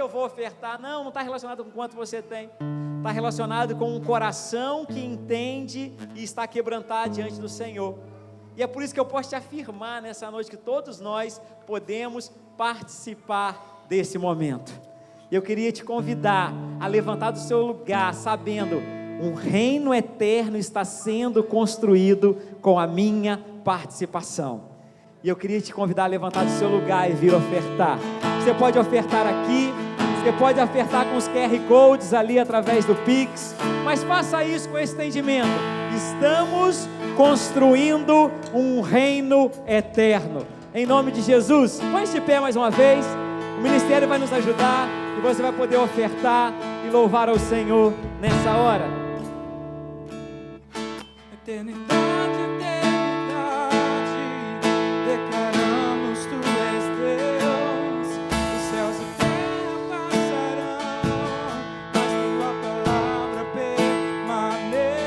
eu vou ofertar. Não está relacionado com quanto você tem. Está relacionado com um coração que entende e está quebrantado diante do Senhor. E é por isso que eu posso te afirmar nessa noite que todos nós podemos participar desse momento. Eu queria te convidar a levantar do seu lugar, sabendo, um reino eterno está sendo construído com a minha participação. E eu queria te convidar a levantar do seu lugar e vir ofertar. Você pode ofertar aqui, você pode ofertar com os QR Codes ali através do Pix, mas faça isso com esse entendimento. Estamos construindo um reino eterno. Em nome de Jesus, põe de pé mais uma vez. O ministério vai nos ajudar e você vai poder ofertar e louvar ao Senhor nessa hora. Eternidade, eternidade, declaramos Tu és Deus. Os céus e terra passarão, mas Tua palavra permanecerá.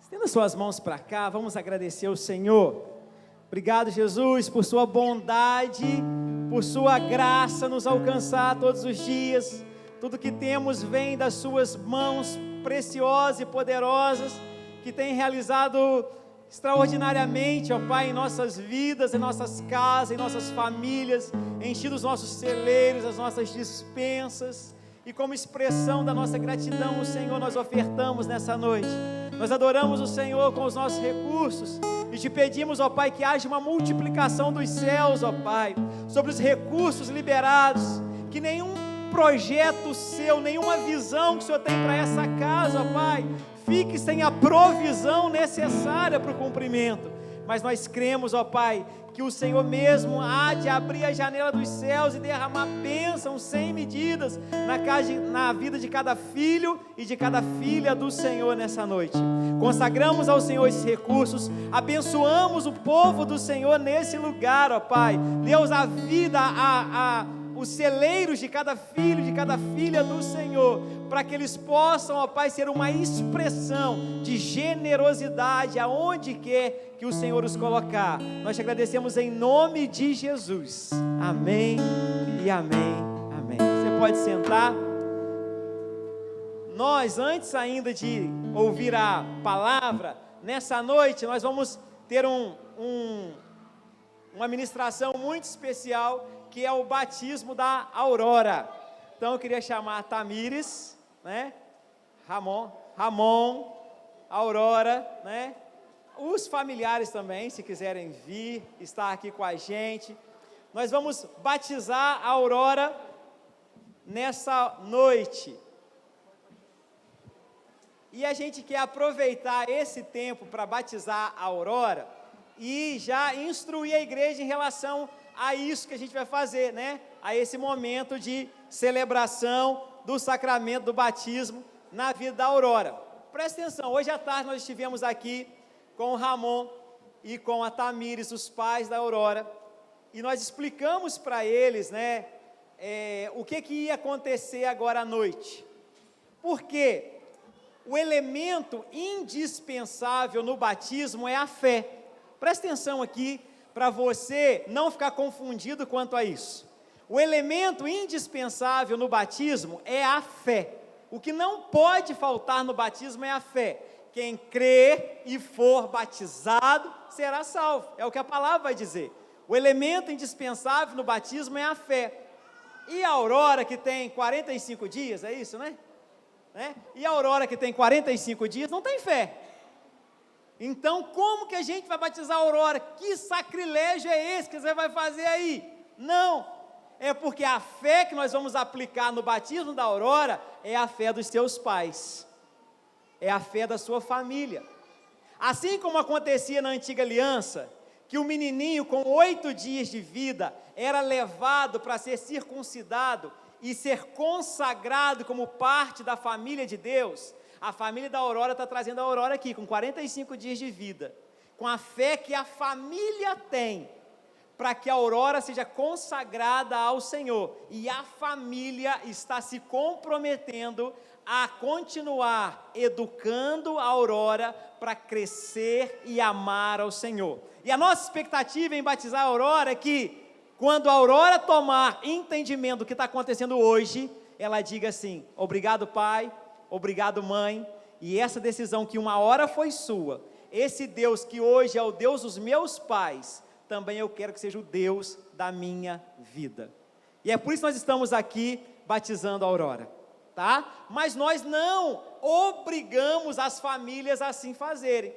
Estenda suas mãos para cá, vamos agradecer ao Senhor. Obrigado, Jesus, por sua bondade, por sua graça nos alcançar todos os dias. Tudo que temos vem das suas mãos preciosas e poderosas, que tem realizado extraordinariamente, ó Pai, em nossas vidas, em nossas casas, em nossas famílias, enchido os nossos celeiros, as nossas despensas. E como expressão da nossa gratidão ao Senhor, nós ofertamos nessa noite. Nós adoramos o Senhor com os nossos recursos e te pedimos, ó Pai, que haja uma multiplicação dos céus, ó Pai, sobre os recursos liberados, que nenhum projeto seu, nenhuma visão que o Senhor tem para essa casa, ó Pai, fique sem a provisão necessária para o cumprimento. Mas nós cremos, ó Pai, que o Senhor mesmo há de abrir a janela dos céus e derramar bênçãos sem medidas na vida de cada filho e de cada filha do Senhor nessa noite. Consagramos ao Senhor esses recursos, abençoamos o povo do Senhor nesse lugar, ó Pai. Deus, a vida, os celeiros de cada filho, de cada filha do Senhor, para que eles possam, ó Pai, ser uma expressão de generosidade aonde quer que o Senhor os colocar. Nós te agradecemos em nome de Jesus. Amém e amém, amém. Você pode sentar. Nós, antes ainda de ouvir a palavra, nessa noite nós vamos ter uma ministração muito especial, que é o batismo da Aurora. Então eu queria chamar a Tamires, né? Ramon, Aurora, né? Os familiares também, se quiserem vir, estar aqui com a gente. Nós vamos batizar a Aurora nessa noite. E a gente quer aproveitar esse tempo para batizar a Aurora e já instruir a igreja em relação a isso que a gente vai fazer, né? A esse momento de celebração do sacramento do batismo na vida da Aurora. Presta atenção, hoje à tarde nós estivemos aqui com o Ramon e com a Tamires, os pais da Aurora, e nós explicamos para eles, né, o que ia acontecer agora à noite. Porque o elemento indispensável no batismo é a fé. Presta atenção aqui, para você não ficar confundido quanto a isso. O elemento indispensável no batismo é a fé. O que não pode faltar no batismo é a fé. Quem crer e for batizado será salvo. É o que a palavra vai dizer. O elemento indispensável no batismo é a fé. E a Aurora, que tem 45 dias, é isso, né? E a Aurora, que tem 45 dias, não tem fé. Então, como que a gente vai batizar a Aurora? Que sacrilégio é esse que você vai fazer aí? Não, é porque a fé que nós vamos aplicar no batismo da Aurora é a fé dos seus pais, é a fé da sua família. Assim como acontecia na antiga aliança, que o menininho com 8 dias de vida era levado para ser circuncidado e ser consagrado como parte da família de Deus, a família da Aurora está trazendo a Aurora aqui, com 45 dias de vida, com a fé que a família tem, para que a Aurora seja consagrada ao Senhor, e a família está se comprometendo a continuar educando a Aurora para crescer e amar ao Senhor. E a nossa expectativa em batizar a Aurora é que, quando a Aurora tomar entendimento do que está acontecendo hoje, ela diga assim: obrigado, pai, obrigado, mãe, e essa decisão que uma hora foi sua, esse Deus que hoje é o Deus dos meus pais, também eu quero que seja o Deus da minha vida. E é por isso que nós estamos aqui batizando a Aurora, tá? Mas nós não obrigamos as famílias a assim fazerem.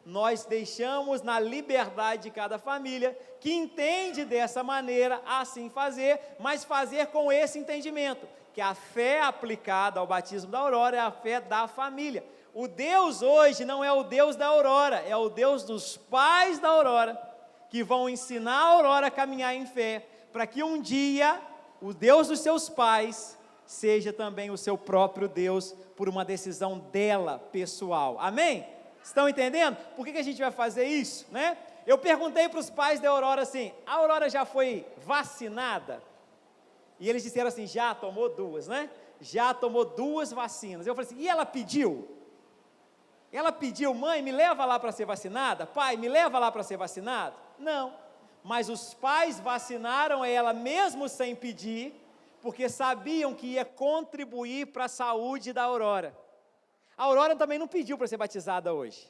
Nós deixamos na liberdade de cada família, que entende dessa maneira, assim fazer, mas fazer com esse entendimento, que a fé aplicada ao batismo da Aurora é a fé da família. O Deus hoje não é o Deus da Aurora, é o Deus dos pais da Aurora, que vão ensinar a Aurora a caminhar em fé, para que um dia o Deus dos seus pais seja também o seu próprio Deus, por uma decisão dela, pessoal. Amém? Estão entendendo? Por que a gente vai fazer isso, né? Eu perguntei para os pais da Aurora assim: a Aurora já foi vacinada? E eles disseram assim: já tomou 2, né? Já tomou 2 vacinas. Eu falei assim: e ela pediu? Ela pediu: mãe, me leva lá para ser vacinada? Pai, me leva lá para ser vacinado? Não, mas os pais vacinaram ela mesmo sem pedir, porque sabiam que ia contribuir para a saúde da Aurora. A Aurora também não pediu para ser batizada hoje,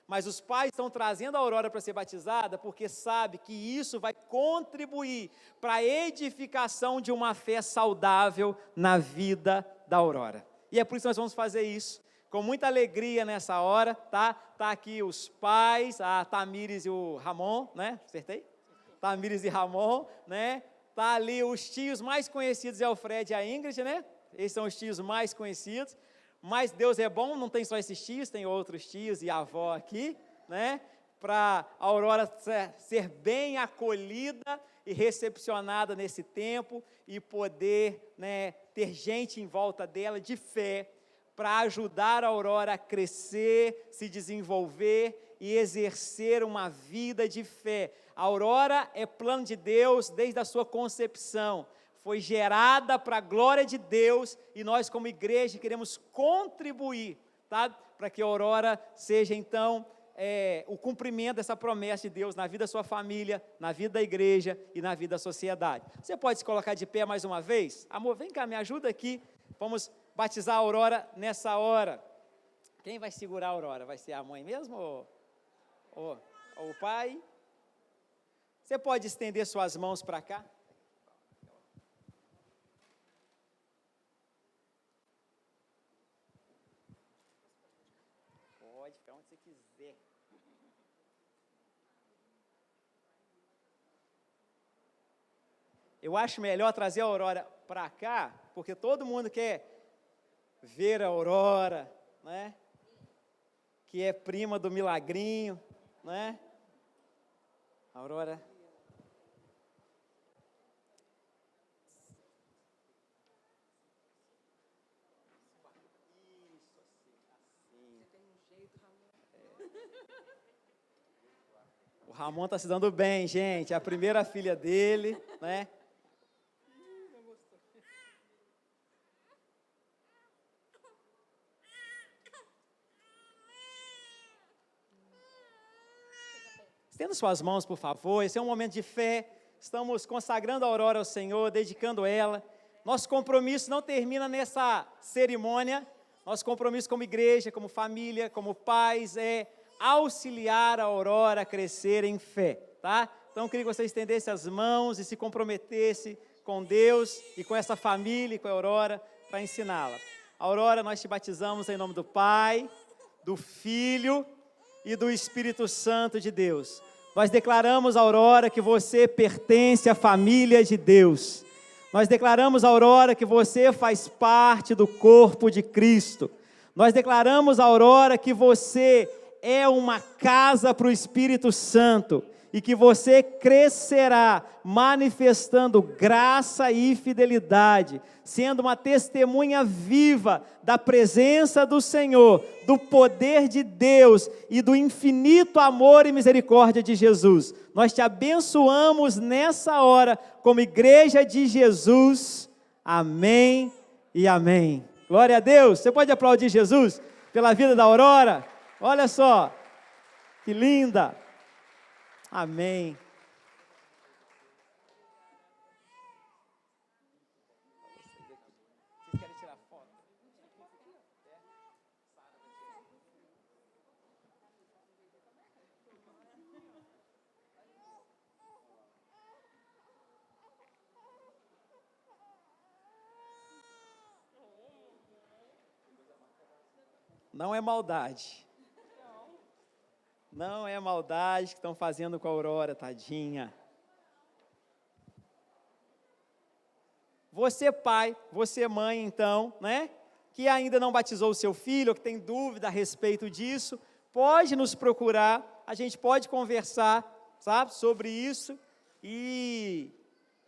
mas os pais estão trazendo a Aurora para ser batizada, porque sabe que isso vai contribuir para a edificação de uma fé saudável na vida da Aurora. E é por isso que nós vamos fazer isso, com muita alegria nessa hora, tá? Tá aqui os pais, a Tamires e o Ramon, né? Acertei? Tamires e Ramon, né? Tá ali os tios mais conhecidos, é o Fred e a Ingrid, né? Esses são os tios mais conhecidos. Mas Deus é bom, não tem só esses tios, tem outros tios e a avó aqui, né? Para a Aurora ser bem acolhida e recepcionada nesse tempo e poder, né, ter gente em volta dela de fé, para ajudar a Aurora a crescer, se desenvolver e exercer uma vida de fé. A Aurora é plano de Deus desde a sua concepção. Foi gerada para a glória de Deus, e nós como igreja queremos contribuir, tá? Para que a Aurora seja então o cumprimento dessa promessa de Deus na vida da sua família, na vida da igreja e na vida da sociedade. Você pode se colocar de pé mais uma vez? Amor, vem cá, me ajuda aqui, vamos batizar a Aurora nessa hora. Quem vai segurar a Aurora? Vai ser a mãe mesmo ou o pai? Você pode estender suas mãos para cá? Pode ficar onde você quiser. Eu acho melhor trazer a Aurora para cá, porque todo mundo quer ver a Aurora, né? Que é prima do Milagrinho, né? A Aurora. O Ramon está se dando bem, gente. É a primeira filha dele, né? Estenda suas mãos, por favor. Esse é um momento de fé. Estamos consagrando a Aurora ao Senhor, dedicando ela. Nosso compromisso não termina nessa cerimônia. Nosso compromisso como igreja, como família, como pais, é auxiliar a Aurora a crescer em fé, tá? Então, eu queria que você estendesse as mãos e se comprometesse com Deus e com essa família e com a Aurora para ensiná-la. Aurora, nós te batizamos em nome do Pai, do Filho e do Espírito Santo de Deus. Nós declaramos, Aurora, que você pertence à família de Deus. Nós declaramos, Aurora, que você faz parte do corpo de Cristo. Nós declaramos, Aurora, que você é uma casa para o Espírito Santo e que você crescerá manifestando graça e fidelidade, sendo uma testemunha viva da presença do Senhor, do poder de Deus e do infinito amor e misericórdia de Jesus. Nós te abençoamos nessa hora como igreja de Jesus. Amém e amém. Glória a Deus. Você pode aplaudir Jesus pela vida da Aurora? Olha só, que linda. Amém. Vocês querem tirar foto? Não é maldade. Não é maldade que estão fazendo com a Aurora, tadinha. Você pai, você mãe então, né? Que ainda não batizou o seu filho, ou que tem dúvida a respeito disso, pode nos procurar, a gente pode conversar, sabe, sobre isso, e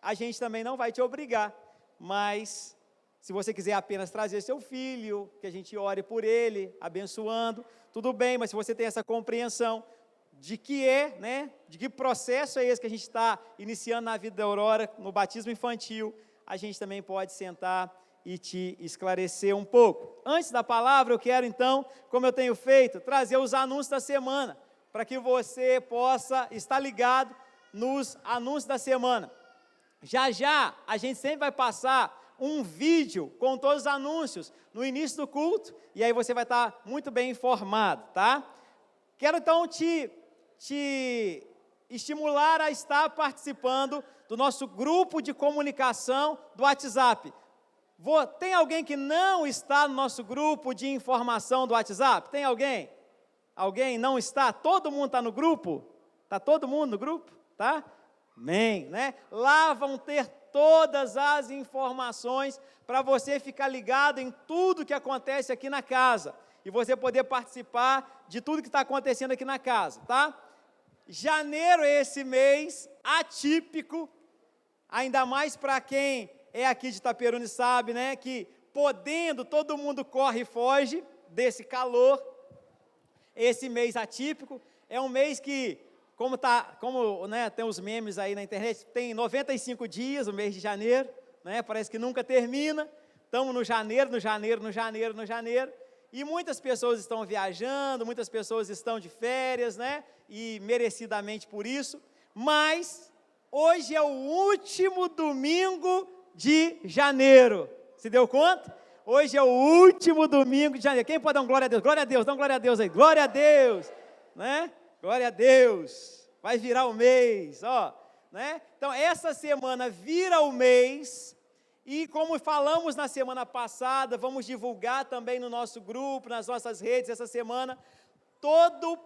a gente também não vai te obrigar, mas se você quiser apenas trazer seu filho, que a gente ore por ele, abençoando, tudo bem, mas se você tem essa compreensão de que né, de que processo é esse que a gente está iniciando na vida da Aurora, no batismo infantil, a gente também pode sentar e te esclarecer um pouco. Antes da palavra, eu quero então, como eu tenho feito, trazer os anúncios da semana, para que você possa estar ligado nos anúncios da semana. Já já, a gente sempre vai passar um vídeo com todos os anúncios no início do culto, e aí você vai estar muito bem informado, tá? Quero então te estimular a estar participando do nosso grupo de comunicação do WhatsApp. Tem alguém que não está no nosso grupo de informação do WhatsApp? Tem alguém? Alguém não está? Todo mundo está no grupo? Está todo mundo no grupo? Tá? Amém, né? Lá vão ter todas as informações para você ficar ligado em tudo que acontece aqui na casa e você poder participar de tudo que está acontecendo aqui na casa, tá? Janeiro é esse mês atípico, ainda mais para quem é aqui de Itaperuna e sabe, né, que podendo, todo mundo corre e foge desse calor. Esse mês atípico é um mês que, como né, tem os memes aí na internet, tem 95 dias, o mês de janeiro, né, parece que nunca termina, estamos no janeiro, e muitas pessoas estão viajando, muitas pessoas estão de férias, né, e merecidamente por isso, mas hoje é o último domingo de janeiro, se deu conta? Hoje é o último domingo de janeiro. Quem pode dar um glória a Deus? Glória a Deus, dá um glória a Deus aí, glória a Deus, né? Glória a Deus, vai virar o mês, ó, né? Então, essa semana vira o mês, e como falamos na semana passada, vamos divulgar também no nosso grupo, nas nossas redes, essa semana, todo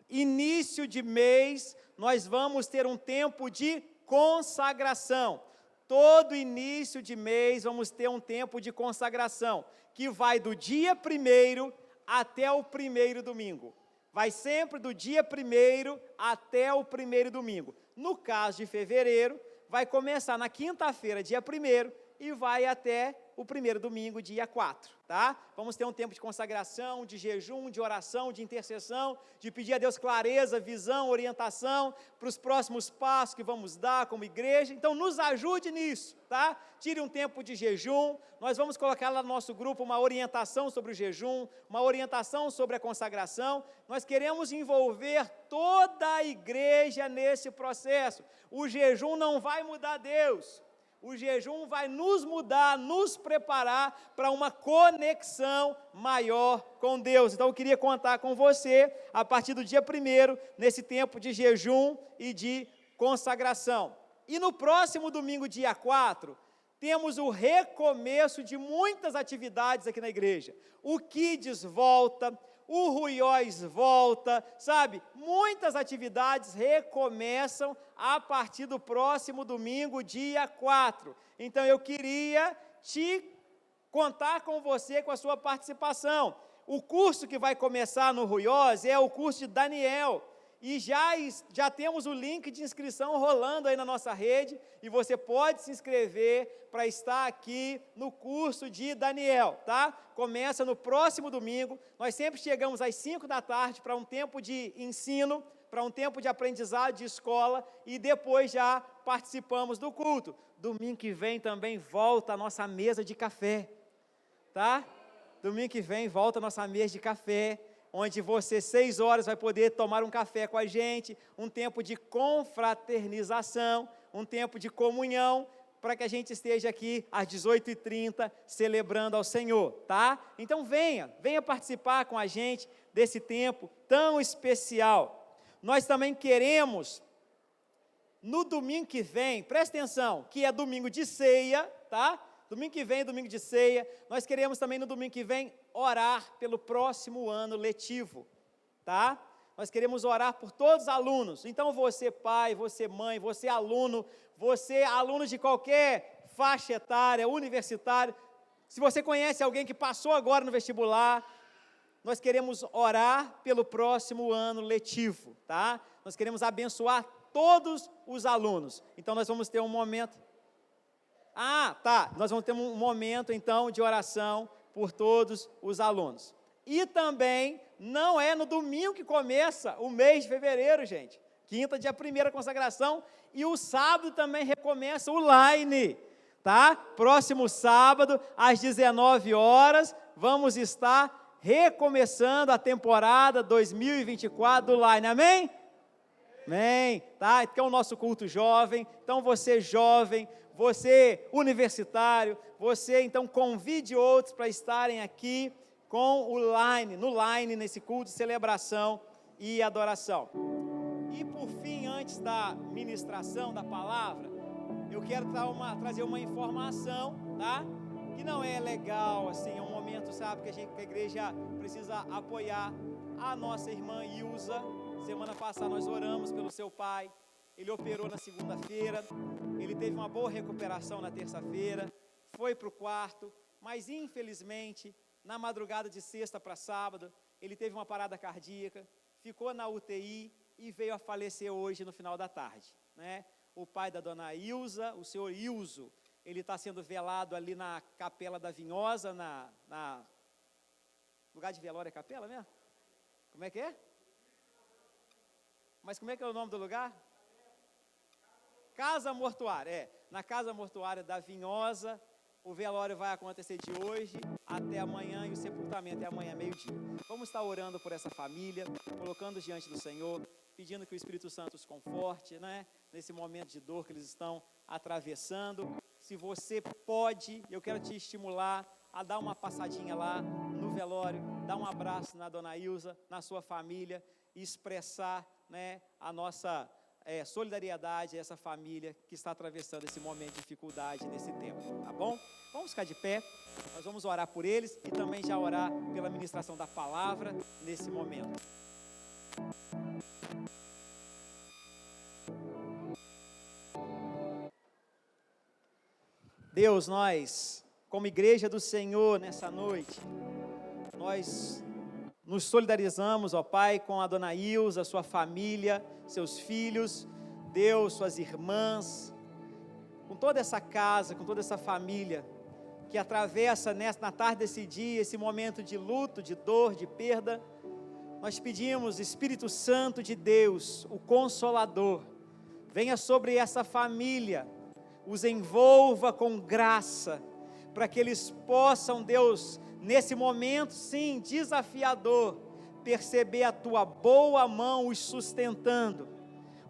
início de mês, nós vamos ter um tempo de consagração. Todo início de mês vamos ter um tempo de consagração, que vai do dia 1º até o 1º domingo. Vai sempre do dia 1º até o 1º domingo. No caso de fevereiro, vai começar na quinta-feira, dia 1º, e vai até o primeiro domingo, dia 4, tá? Vamos ter um tempo de consagração, de jejum, de oração, de intercessão, de pedir a Deus clareza, visão, orientação para os próximos passos que vamos dar como igreja. Então, nos ajude nisso, tá? Tire um tempo de jejum, nós vamos colocar lá no nosso grupo uma orientação sobre o jejum, uma orientação sobre a consagração. Nós queremos envolver toda a igreja nesse processo. O jejum não vai mudar Deus. O jejum vai nos mudar, nos preparar para uma conexão maior com Deus. Então, eu queria contar com você, a partir do dia 1º, nesse tempo de jejum e de consagração. E no próximo domingo, dia 4, temos o recomeço de muitas atividades aqui na igreja. O Kids volta, o Ruiós volta, sabe? Muitas atividades recomeçam a partir do próximo domingo, dia 4. Então, eu queria te contar com você, com a sua participação. O curso que vai começar no Ruiós é o curso de Daniel. E já temos o link de inscrição rolando aí na nossa rede, e você pode se inscrever para estar aqui no curso de Daniel, tá? Começa no próximo domingo, nós sempre chegamos às 5 da tarde para um tempo de ensino, para um tempo de aprendizado de escola, e depois já participamos do culto. Domingo que vem também volta a nossa mesa de café, tá? Domingo que vem volta a nossa mesa de café, onde você, 6 horas, vai poder tomar um café com a gente, um tempo de confraternização, um tempo de comunhão, para que a gente esteja aqui às 18h30, celebrando ao Senhor, tá? Então venha participar com a gente desse tempo tão especial. Nós também queremos, no domingo que vem, presta atenção, que é domingo de ceia, tá? Domingo que vem, domingo de ceia, nós queremos também no domingo que vem orar pelo próximo ano letivo, tá? Nós queremos orar por todos os alunos. Então você pai, você mãe, você aluno de qualquer faixa etária, universitário, se você conhece alguém que passou agora no vestibular, nós queremos orar pelo próximo ano letivo, tá? Nós queremos abençoar todos os alunos. Então nós vamos ter um momento... Nós vamos ter um momento, então, de oração por todos os alunos. E também, não é no domingo que começa o mês de fevereiro, gente. Quinta, dia 1º, consagração. E o sábado também recomeça o Line, tá? Próximo sábado, às 19 horas, vamos estar recomeçando a temporada 2024 do Line. Amém? Amém, tá? Então, o nosso culto jovem. Então, você jovem, você universitário, você então convide outros para estarem aqui com o no Line, nesse culto de celebração e adoração. E por fim, antes da ministração da palavra, eu quero trazer uma informação, tá? Que não é legal, assim, é um momento, sabe, que a igreja precisa apoiar a nossa irmã Ilza. Semana passada nós oramos pelo seu pai. Ele operou na segunda-feira, ele teve uma boa recuperação na terça-feira, foi para o quarto, mas infelizmente, na madrugada de sexta para sábado, ele teve uma parada cardíaca, ficou na UTI e veio a falecer hoje no final da tarde, né? O pai da dona Ilza, o senhor Ilzo, ele está sendo velado ali na Capela da Vinhosa, lugar de velório é capela mesmo? Como é que é? Mas como é que é o nome do lugar? Casa Mortuária, na Casa Mortuária da Vinhosa. O velório vai acontecer de hoje até amanhã e o sepultamento é amanhã, meio-dia. Vamos estar orando por essa família, colocando diante do Senhor, pedindo que o Espírito Santo os conforte, né? Nesse momento de dor que eles estão atravessando. Se você pode, eu quero te estimular a dar uma passadinha lá no velório, dar um abraço na dona Ilza, na sua família e expressar, né, a nossa solidariedade a essa família que está atravessando esse momento de dificuldade nesse tempo, tá bom? Vamos ficar de pé, nós vamos orar por eles e também já orar pela ministração da palavra nesse momento. Deus, nós, como igreja do Senhor nessa noite, nós nos solidarizamos, ó Pai, com a dona Ilza, sua família, seus filhos, Deus, suas irmãs. com toda essa casa, com toda essa família que atravessa na tarde desse dia, esse momento de luto, de dor, de perda. Nós pedimos, Espírito Santo de Deus, o Consolador, venha sobre essa família, os envolva com graça, para que eles possam, Deus, nesse momento, sim, desafiador, perceber a Tua boa mão os sustentando.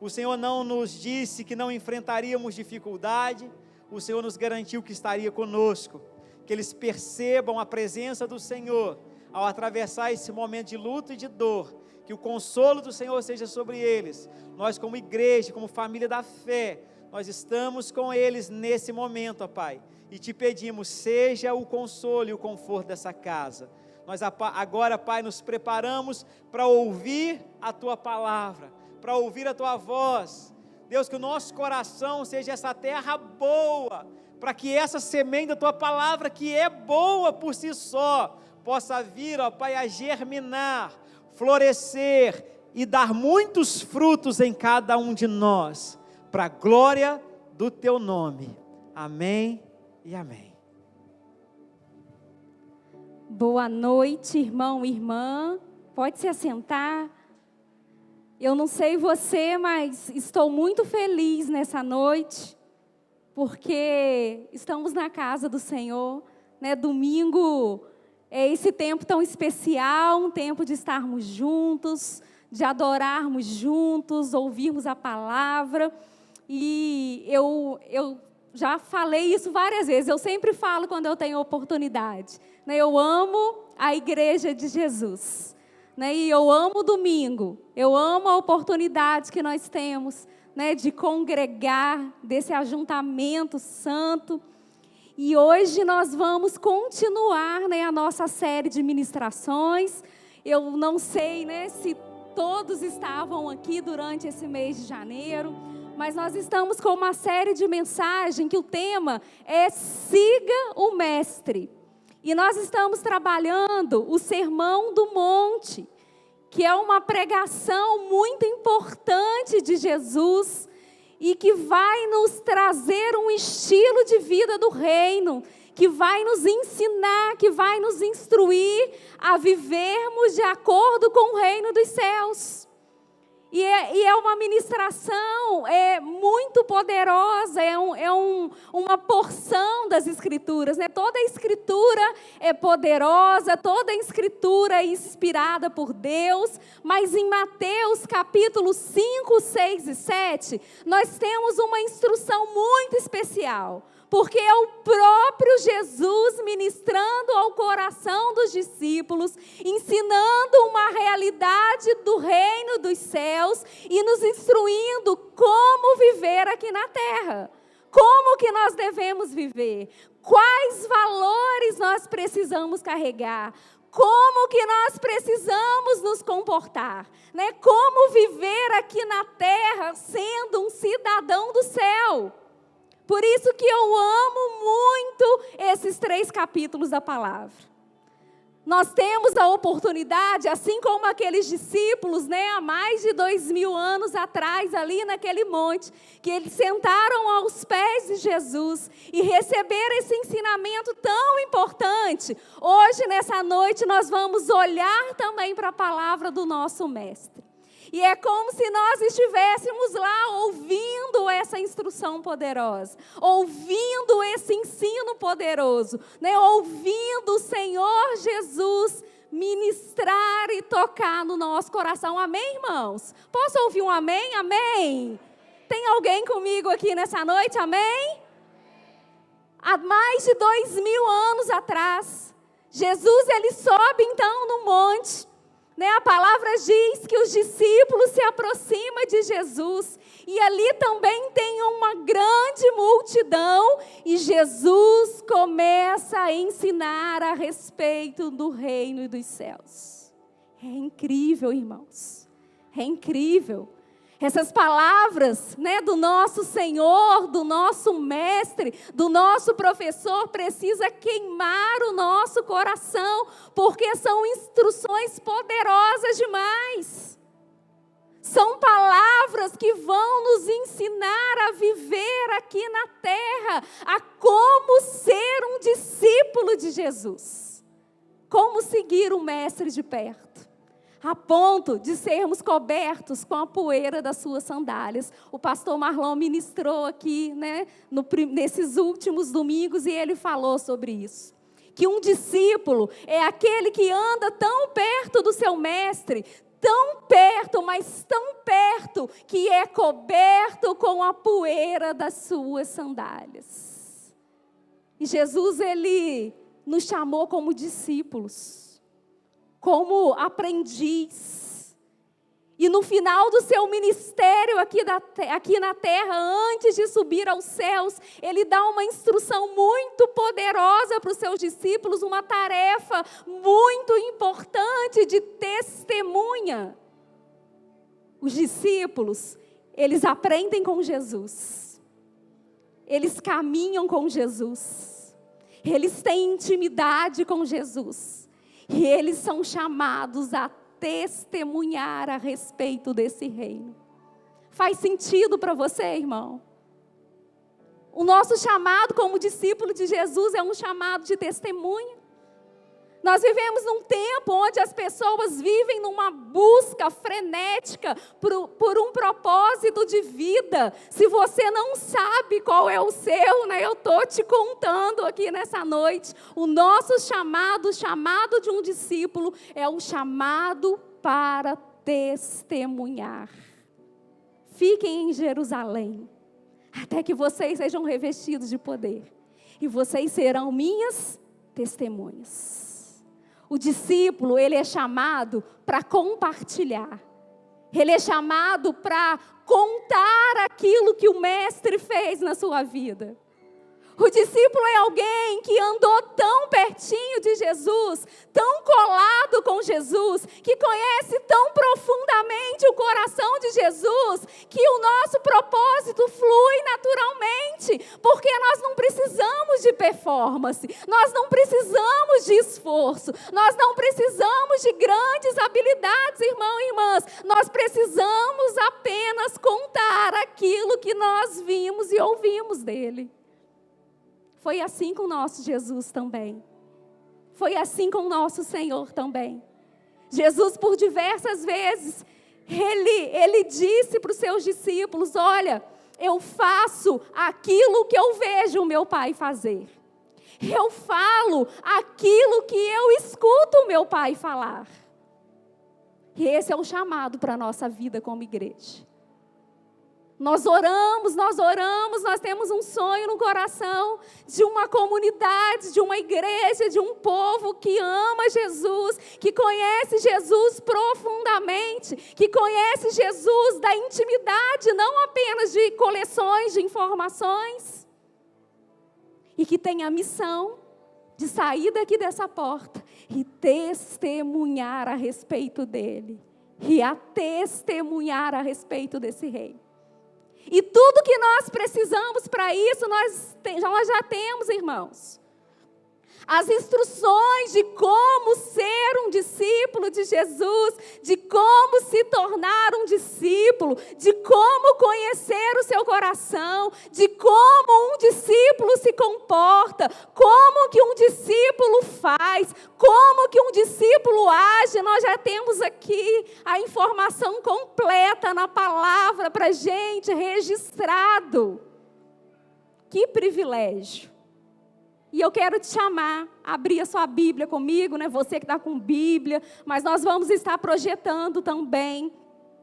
O Senhor não nos disse que não enfrentaríamos dificuldade, o Senhor nos garantiu que estaria conosco, que eles percebam a presença do Senhor, ao atravessar esse momento de luto e de dor, que o consolo do Senhor seja sobre eles. Nós como igreja, como família da fé, nós estamos com eles nesse momento, ó Pai, e te pedimos, seja o consolo e o conforto dessa casa. Nós agora, Pai, nos preparamos para ouvir a Tua palavra, para ouvir a Tua voz. Deus, que o nosso coração seja essa terra boa, para que essa semente da Tua palavra, que é boa por si só, possa vir, ó Pai, a germinar, florescer e dar muitos frutos em cada um de nós, para a glória do Teu nome. Amém e amém. Boa noite, irmão e irmã. Pode se assentar. Eu não sei você, mas estou muito feliz nessa noite, porque estamos na casa do Senhor, né? Domingo é esse tempo tão especial, um tempo de estarmos juntos, de adorarmos juntos, ouvirmos a palavra. E eu já falei isso várias vezes, eu sempre falo quando eu tenho oportunidade, né? Eu amo a igreja de Jesus, né? E eu amo o domingo, eu amo a oportunidade que nós temos, né? De congregar, desse ajuntamento santo. E hoje nós vamos continuar, né, a nossa série de ministrações. Eu não sei, né, se todos estavam aqui durante esse mês de janeiro, mas nós estamos com uma série de mensagens que o tema é Siga o Mestre. E nós estamos trabalhando o Sermão do Monte, que é uma pregação muito importante de Jesus e que vai nos trazer um estilo de vida do reino, que vai nos ensinar, que vai nos instruir a vivermos de acordo com o reino dos céus. E é uma ministração muito poderosa, uma porção das Escrituras, né? Toda a Escritura é poderosa, toda a Escritura é inspirada por Deus, mas em Mateus capítulo 5, 6 e 7, nós temos uma instrução muito especial, porque é o próprio Jesus ministrando ao coração dos discípulos, ensinando uma realidade do reino dos céus e nos instruindo como viver aqui na terra. Como que nós devemos viver? Quais valores nós precisamos carregar? Como que nós precisamos nos comportar? Né? Como viver aqui na terra sendo um cidadão do céu? Por isso que eu amo muito esses 3 capítulos da palavra. Nós temos a oportunidade, assim como aqueles discípulos, né, há mais de 2000 anos atrás, ali naquele monte, que eles sentaram aos pés de Jesus e receberam esse ensinamento tão importante. Hoje, nessa noite, nós vamos olhar também para a palavra do nosso Mestre. E é como se nós estivéssemos lá ouvindo essa instrução poderosa, ouvindo esse ensino poderoso, né? Ouvindo o Senhor Jesus ministrar e tocar no nosso coração. Amém, irmãos? Posso ouvir um amém? Amém? Tem alguém comigo aqui nessa noite? Amém? Há mais de 2000 anos atrás, Jesus ele sobe então no monte. A palavra diz que os discípulos se aproximam de Jesus e ali também tem uma grande multidão e Jesus começa a ensinar a respeito do reino e dos céus. É incrível, irmãos, é incrível. Essas palavras, né, do nosso Senhor, do nosso Mestre, do nosso professor, precisa queimar o nosso coração, porque são instruções poderosas demais. São palavras que vão nos ensinar a viver aqui na terra a como ser um discípulo de Jesus. Como seguir o Mestre de perto, a ponto de sermos cobertos com a poeira das suas sandálias. O pastor Marlon ministrou aqui, né, nesses últimos domingos, e ele falou sobre isso. Que um discípulo é aquele que anda tão perto do seu mestre, tão perto, mas tão perto, que é coberto com a poeira das suas sandálias. E Jesus, ele nos chamou como discípulos, como aprendiz. E no final do seu ministério aqui na terra, antes de subir aos céus, ele dá uma instrução muito poderosa para os seus discípulos, uma tarefa muito importante de testemunha. Os discípulos, eles aprendem com Jesus, eles caminham com Jesus, eles têm intimidade com Jesus, e eles são chamados a testemunhar a respeito desse reino. Faz sentido para você, irmão? O nosso chamado como discípulo de Jesus é um chamado de testemunha. Nós vivemos num tempo onde as pessoas vivem numa busca frenética por um propósito de vida. Se você não sabe qual é o seu, né, eu estou te contando aqui nessa noite. O nosso chamado, o chamado de um discípulo, é um chamado para testemunhar. Fiquem em Jerusalém, até que vocês sejam revestidos de poder. E vocês serão minhas testemunhas. O discípulo, ele é chamado para compartilhar. Ele é chamado para contar aquilo que o mestre fez na sua vida. O discípulo é alguém que andou tão pertinho de Jesus, tão colado com Jesus, que conhece tão profundamente o coração de Jesus, que o nosso propósito flui naturalmente, porque nós não precisamos de performance, nós não precisamos de esforço, nós não precisamos de grandes habilidades, irmãos e irmãs, nós precisamos apenas contar aquilo que nós vimos e ouvimos dele. Foi assim com o nosso Jesus também. Foi assim com o nosso Senhor também. Jesus, por diversas vezes, ele disse para os seus discípulos: olha, eu faço aquilo que eu vejo o meu Pai fazer. Eu falo aquilo que eu escuto o meu Pai falar. E esse é o chamado para a nossa vida como igreja. Nós oramos, nós temos um sonho no coração de uma comunidade, de uma igreja, de um povo que ama Jesus, que conhece Jesus profundamente, que conhece Jesus da intimidade, não apenas de coleções de informações, e que tem a missão de sair daqui dessa porta e testemunhar a respeito dele, e a testemunhar a respeito desse rei. E tudo que nós precisamos para isso, nós já temos, irmãos. As instruções de como ser um discípulo de Jesus, de como se tornar um discípulo, de como conhecer o seu coração, de como um discípulo se comporta, como que um discípulo faz, como que um discípulo age. Nós já temos aqui a informação completa na palavra para a gente, registrado. Que privilégio! E eu quero te chamar, abrir a sua Bíblia comigo, né? Você que está com Bíblia, mas nós vamos estar projetando também.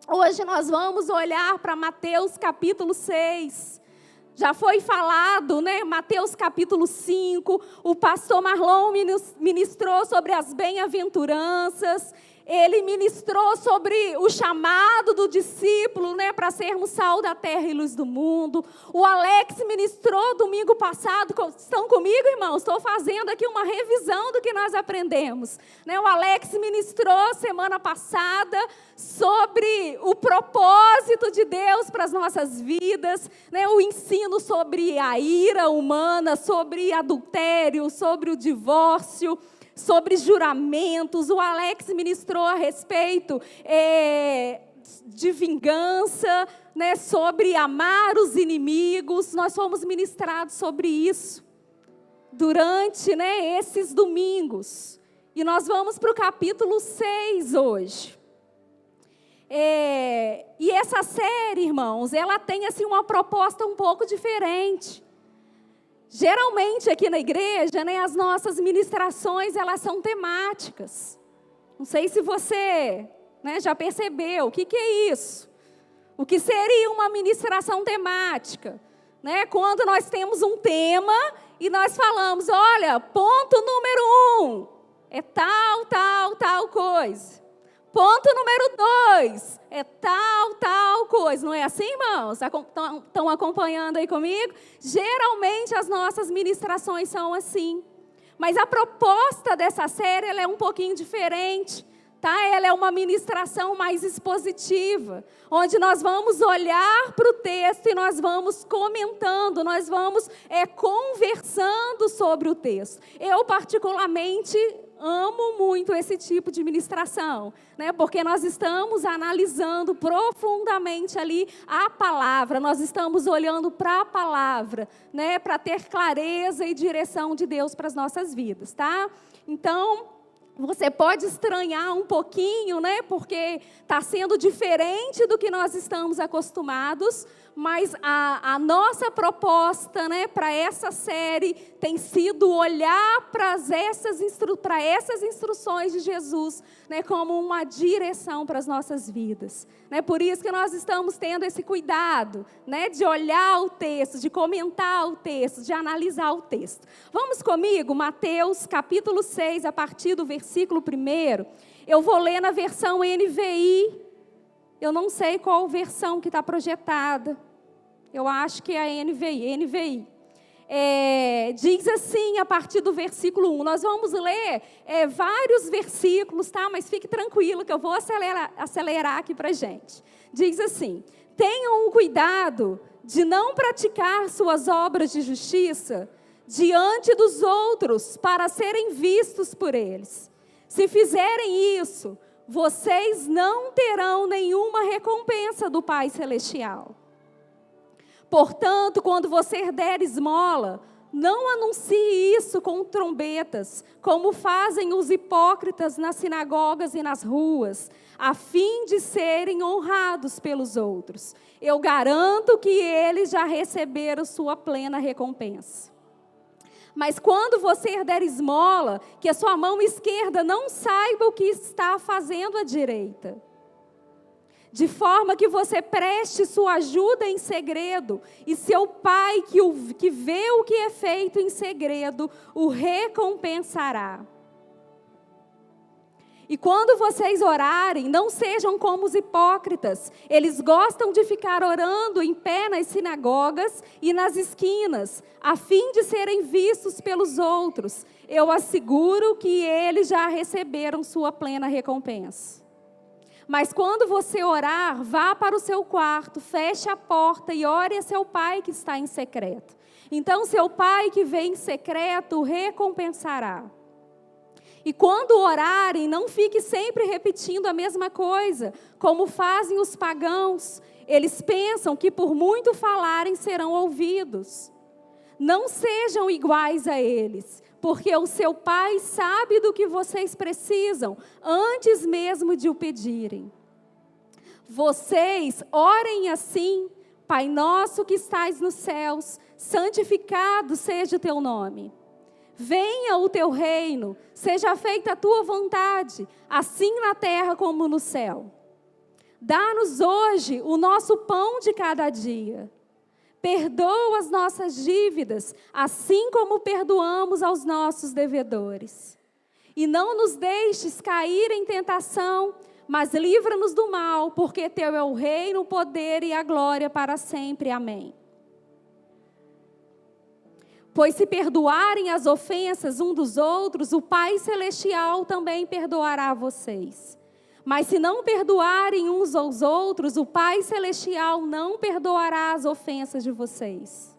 Hoje nós vamos olhar para Mateus capítulo 6. Já foi falado, né? Mateus capítulo 5, o pastor Marlon ministrou sobre as bem-aventuranças. Ele ministrou sobre o chamado do discípulo, né, para sermos sal da terra e luz do mundo. O Alex ministrou domingo passado. Estão comigo, irmãos? Estou fazendo aqui uma revisão do que nós aprendemos. Né? O Alex ministrou semana passada sobre o propósito de Deus para as nossas vidas. Né? O ensino sobre a ira humana, sobre adultério, sobre o divórcio, sobre juramentos. O Alex ministrou a respeito de vingança, né, sobre amar os inimigos. Nós fomos ministrados sobre isso durante, né, esses domingos. E nós vamos para o capítulo 6 hoje. E essa série, irmãos, ela tem assim, uma proposta um pouco diferente. Geralmente aqui na igreja, né, as nossas ministrações, elas são temáticas. Não sei se você, né, já percebeu o que é isso. O que seria uma ministração temática? Né? Quando nós temos um tema e nós falamos, olha, ponto número 1 é tal coisa. Ponto número 2 é tal coisa. Não é assim, irmãos? Estão acompanhando aí comigo? Geralmente as nossas ministrações são assim. Mas a proposta dessa série ela é um pouquinho diferente. Tá? Ela é uma ministração mais expositiva, onde nós vamos olhar para o texto e nós vamos comentando, nós vamos conversando sobre o texto. Eu, particularmente, amo muito esse tipo de ministração, né? Porque nós estamos analisando profundamente ali a palavra, nós estamos olhando para a palavra, né? Para ter clareza e direção de Deus para as nossas vidas, tá? Então, você pode estranhar um pouquinho, né? Porque está sendo diferente do que nós estamos acostumados, mas a nossa proposta, né, para essa série tem sido olhar para essas instruções de Jesus, né, como uma direção para as nossas vidas. Né? Por isso que nós estamos tendo esse cuidado, né, de olhar o texto, de comentar o texto, de analisar o texto. Vamos comigo, Mateus capítulo 6, a partir do versículo 1. Eu vou ler na versão NVI. Eu não sei qual versão que está projetada. Eu acho que é a NVI. Diz assim, a partir do versículo 1. Nós vamos ler vários versículos, tá? Mas fique tranquilo que eu vou acelerar aqui para a gente. Diz assim: tenham cuidado de não praticar suas obras de justiça diante dos outros para serem vistos por eles. Se fizerem isso, vocês não terão nenhuma recompensa do Pai Celestial. Portanto, quando você der esmola, não anuncie isso com trombetas, como fazem os hipócritas nas sinagogas e nas ruas, a fim de serem honrados pelos outros. Eu garanto que eles já receberam sua plena recompensa. Mas quando você der esmola, que a sua mão esquerda não saiba o que está fazendo a direita. De forma que você preste sua ajuda em segredo, e seu pai que vê o que é feito em segredo, o recompensará. E quando vocês orarem, não sejam como os hipócritas. Eles gostam de ficar orando em pé nas sinagogas e nas esquinas, a fim de serem vistos pelos outros. Eu asseguro que eles já receberam sua plena recompensa. Mas quando você orar, vá para o seu quarto, feche a porta e ore a seu pai que está em secreto. Então seu pai que vem em secreto o recompensará. E quando orarem, não fique sempre repetindo a mesma coisa, como fazem os pagãos. Eles pensam que por muito falarem serão ouvidos. Não sejam iguais a eles, porque o seu pai sabe do que vocês precisam, antes mesmo de o pedirem. Vocês orem assim: Pai nosso que estais nos céus, santificado seja o teu nome. Venha o teu reino, seja feita a tua vontade, assim na terra como no céu. Dá-nos hoje o nosso pão de cada dia. Perdoa as nossas dívidas, assim como perdoamos aos nossos devedores. E não nos deixes cair em tentação, mas livra-nos do mal, porque teu é o reino, o poder e a glória para sempre. Amém. Pois se perdoarem as ofensas um dos outros, o Pai Celestial também perdoará vocês. Mas se não perdoarem uns aos outros, o Pai Celestial não perdoará as ofensas de vocês.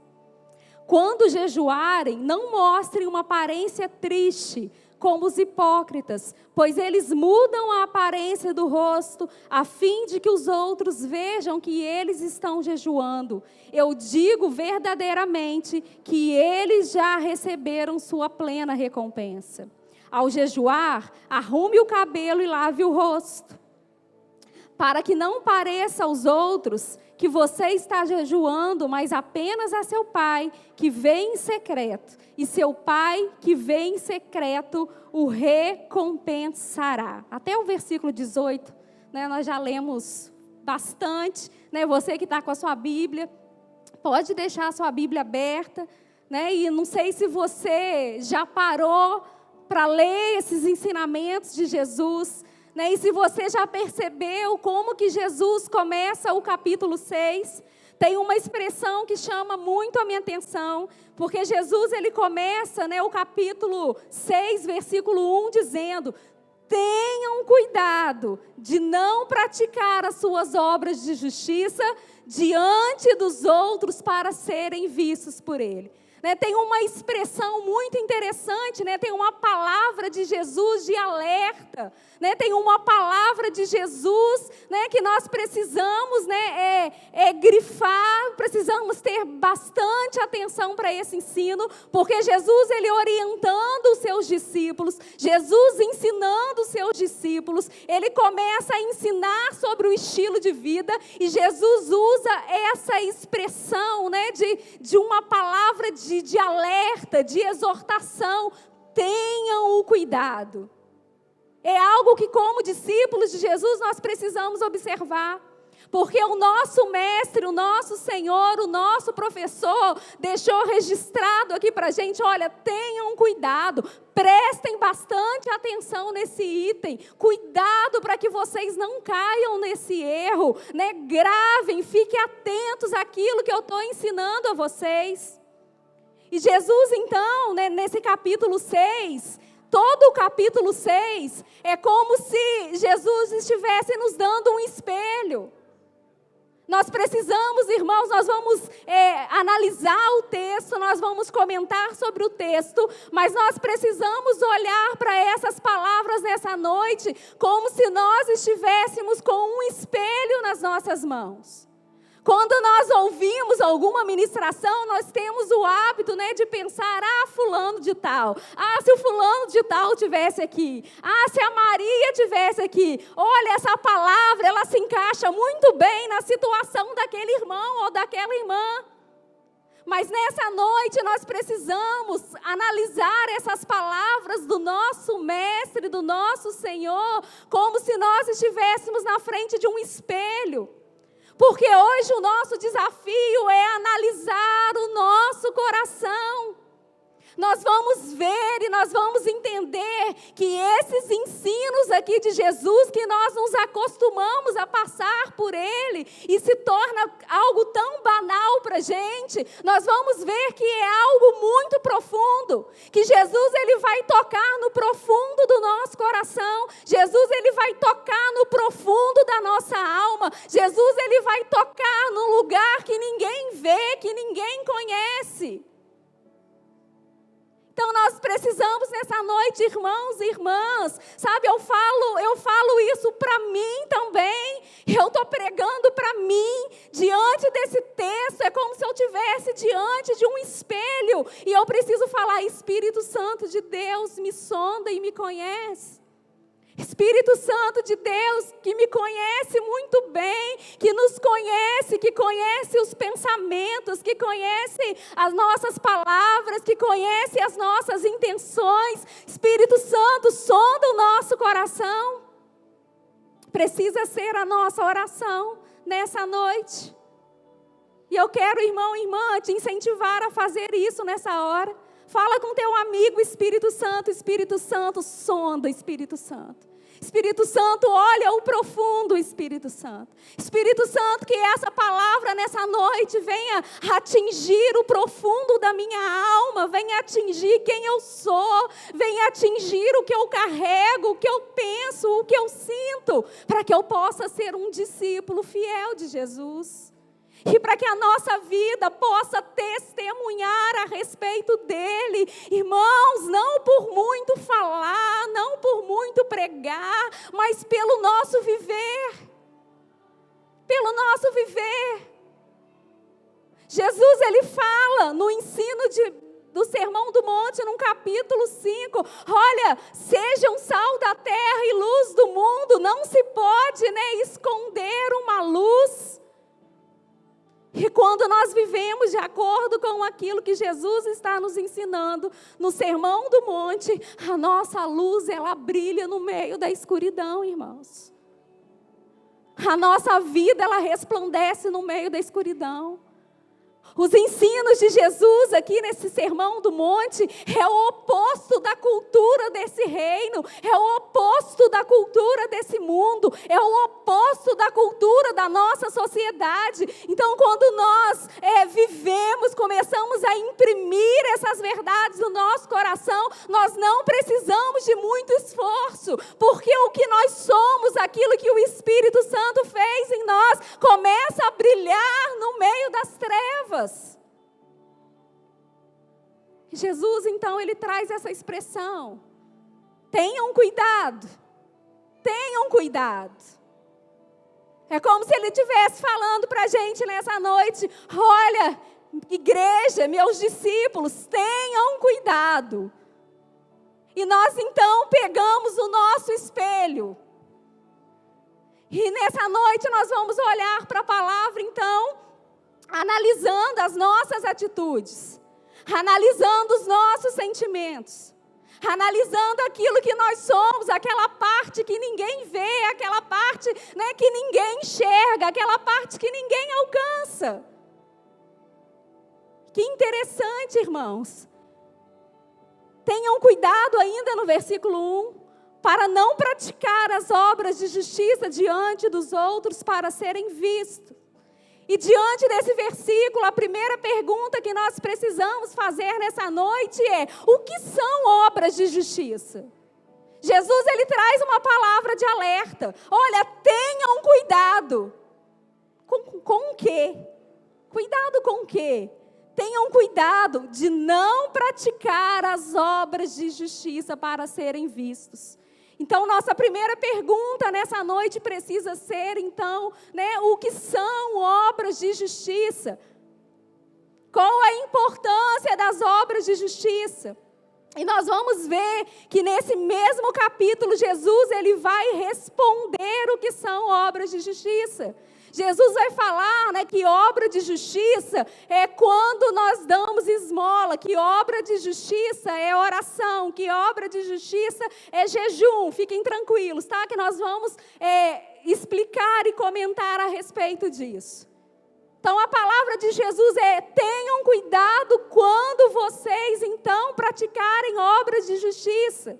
Quando jejuarem, não mostrem uma aparência triste, como os hipócritas, pois eles mudam a aparência do rosto, a fim de que os outros vejam que eles estão jejuando. Eu digo verdadeiramente que eles já receberam sua plena recompensa. Ao jejuar, arrume o cabelo e lave o rosto, para que não pareça aos outros que você está jejuando, mas apenas a seu pai que vê em secreto. E seu pai que vê em secreto o recompensará. Até o versículo 18, né, nós já lemos bastante. Né, você que está com a sua Bíblia, pode deixar a sua Bíblia aberta. Né, e não sei se você já parou para ler esses ensinamentos de Jesus. Né, e se você já percebeu como que Jesus começa o capítulo 6, tem uma expressão que chama muito a minha atenção, porque Jesus ele começa, né, o capítulo 6, versículo 1, dizendo: tenham cuidado de não praticar as suas obras de justiça diante dos outros para serem vistos por ele. Né, tem uma expressão muito interessante, né, tem uma palavra de Jesus de alerta, né, tem uma palavra de Jesus, né, que nós precisamos, né, grifar, precisamos ter bastante atenção para esse ensino, porque Jesus ele orientando os seus discípulos, Jesus ensinando os seus discípulos, ele começa a ensinar sobre o estilo de vida, e Jesus usa essa expressão, né, de uma palavra de alerta, de exortação: tenham o cuidado. É algo que, como discípulos de Jesus, nós precisamos observar. Porque o nosso mestre, o nosso Senhor, o nosso professor, deixou registrado aqui para a gente: olha, tenham cuidado, prestem bastante atenção nesse item, cuidado para que vocês não caiam nesse erro, né? Gravem, fiquem atentos àquilo que eu estou ensinando a vocês. E Jesus, então, né, nesse capítulo 6, todo o capítulo 6, é como se Jesus estivesse nos dando um espelho. Nós precisamos, irmãos, nós vamos analisar o texto, nós vamos comentar sobre o texto, mas nós precisamos olhar para essas palavras nessa noite como se nós estivéssemos com um espelho nas nossas mãos. Quando nós ouvimos alguma ministração, nós temos o hábito, né, de pensar: fulano de tal, se o fulano de tal tivesse aqui, se a Maria tivesse aqui, olha, essa palavra, ela se encaixa muito bem na situação daquele irmão ou daquela irmã. Mas nessa noite nós precisamos analisar essas palavras do nosso mestre, do nosso Senhor, como se nós estivéssemos na frente de um espelho. Porque hoje o nosso desafio é analisar o nosso coração. Nós vamos ver e nós vamos entender que esses ensinos aqui de Jesus, que nós nos acostumamos a passar por ele e se torna algo tão banal para a gente, nós vamos ver que é algo muito profundo, que Jesus ele vai tocar no profundo do nosso coração, Jesus ele vai tocar no profundo da nossa alma, Jesus ele vai tocar no lugar que ninguém vê, que ninguém conhece. Então nós precisamos nessa noite, irmãos e irmãs, sabe, eu falo isso para mim também, eu estou pregando para mim, diante desse texto, é como se eu estivesse diante de um espelho, e eu preciso falar: Espírito Santo de Deus, me sonda e me conhece. Espírito Santo de Deus, que me conhece muito bem, que nos conhece, que conhece os pensamentos, que conhece as nossas palavras, que conhece as nossas intenções. Espírito Santo, sonda o nosso coração. Precisa ser a nossa oração nessa noite. E eu quero, irmão e irmã, te incentivar a fazer isso nessa hora. Fala com teu amigo: Espírito Santo, sonda, Espírito Santo. Espírito Santo, olha o profundo, Espírito Santo. Espírito Santo, que essa palavra nessa noite venha atingir o profundo da minha alma, venha atingir quem eu sou, venha atingir o que eu carrego, o que eu penso, o que eu sinto, para que eu possa ser um discípulo fiel de Jesus. E para que a nossa vida possa testemunhar a respeito dele. Irmãos, não por muito falar, não por muito pregar, mas pelo nosso viver. Pelo nosso viver. Jesus, ele fala no ensino do Sermão do Monte, no capítulo 5, olha, sejam sal da terra e luz do mundo, não se pode, esconder uma luz. E quando nós vivemos de acordo com aquilo que Jesus está nos ensinando no Sermão do Monte, a nossa luz, ela brilha no meio da escuridão, irmãos. A nossa vida, ela resplandece no meio da escuridão. Os ensinos de Jesus aqui nesse Sermão do Monte é o oposto da cultura desse reino, é o oposto da cultura desse mundo, é o oposto da cultura da nossa sociedade. Então, quando nós vivemos, começamos a imprimir essas verdades no nosso coração, nós não precisamos de muito esforço, porque o que nós somos, aquilo que o Espírito Santo fez em nós, começa a brilhar no meio das trevas. Jesus, então, ele traz essa expressão. Tenham cuidado. Tenham cuidado. É como se ele estivesse falando para a gente nessa noite. Olha, igreja, meus discípulos, tenham cuidado. E nós, então, pegamos o nosso espelho. E nessa noite nós vamos olhar para a palavra, então, analisando as nossas atitudes, analisando os nossos sentimentos, analisando aquilo que nós somos, aquela parte que ninguém vê, aquela parte que ninguém enxerga, aquela parte que ninguém alcança. Que interessante, irmãos. Tenham cuidado ainda no versículo 1, para não praticar as obras de justiça diante dos outros para serem vistos. E diante desse versículo, a primeira pergunta que nós precisamos fazer nessa noite é: o que são obras de justiça? Jesus, ele traz uma palavra de alerta. Olha, tenham cuidado. Com o quê? Cuidado com o quê? Tenham cuidado de não praticar as obras de justiça para serem vistos. Então, nossa primeira pergunta nessa noite precisa ser, então, o que são obras de justiça? Qual a importância das obras de justiça? E nós vamos ver que nesse mesmo capítulo, Jesus, ele vai responder o que são obras de justiça. Jesus vai falar que obra de justiça é quando nós damos esmola, que obra de justiça é oração, que obra de justiça é jejum. Fiquem tranquilos, tá? Que nós vamos explicar e comentar a respeito disso. Então, a palavra de Jesus é: tenham cuidado quando vocês, então, praticarem obras de justiça.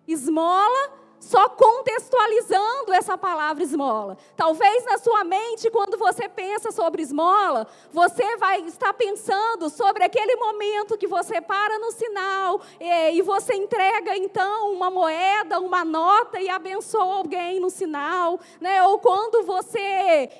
Esmola, só contextualizando essa palavra esmola. Talvez na sua mente, quando você pensa sobre esmola, você vai estar pensando sobre aquele momento que você para no sinal e você entrega então uma moeda, uma nota e abençoa alguém no sinal, ou quando você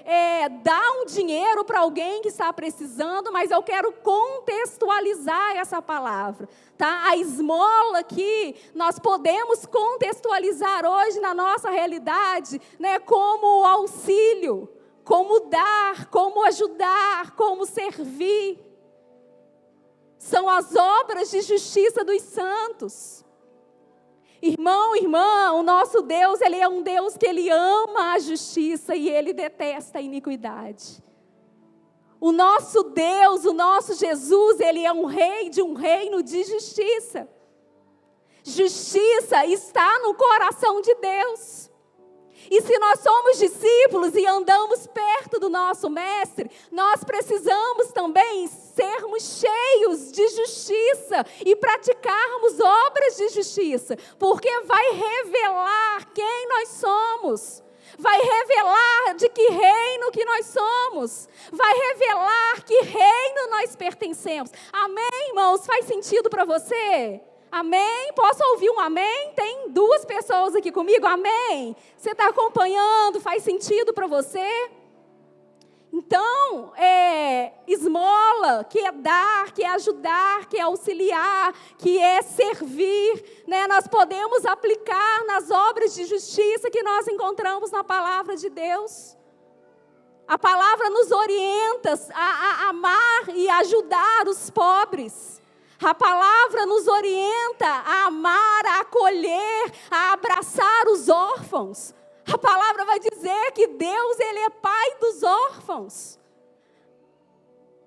dá um dinheiro para alguém que está precisando, mas eu quero contextualizar essa palavra. Tá? A esmola aqui, nós podemos contextualizar hoje na nossa realidade, como auxílio, como dar, como ajudar, como servir. São as obras de justiça dos santos. Irmão, irmã, o nosso Deus, ele é um Deus que ele ama a justiça e ele detesta a iniquidade. O nosso Deus, o nosso Jesus, ele é um rei de um reino de justiça. Justiça está no coração de Deus. E se nós somos discípulos e andamos perto do nosso mestre, nós precisamos também sermos cheios de justiça e praticarmos obras de justiça, porque vai revelar quem nós somos. Vai revelar de que reino que nós somos. Vai revelar que reino nós pertencemos. Amém, irmãos? Faz sentido para você? Amém? Posso ouvir um amém? Tem 2 pessoas aqui comigo. Amém? Você está acompanhando? Faz sentido para você? Então, esmola, que é dar, que é ajudar, que é auxiliar, que é servir, né? Nós podemos aplicar nas obras de justiça que nós encontramos na palavra de Deus. A palavra nos orienta a amar e ajudar os pobres. A palavra nos orienta a amar, a acolher, a abraçar os órfãos. A palavra vai dizer que Deus, Ele é pai dos órfãos.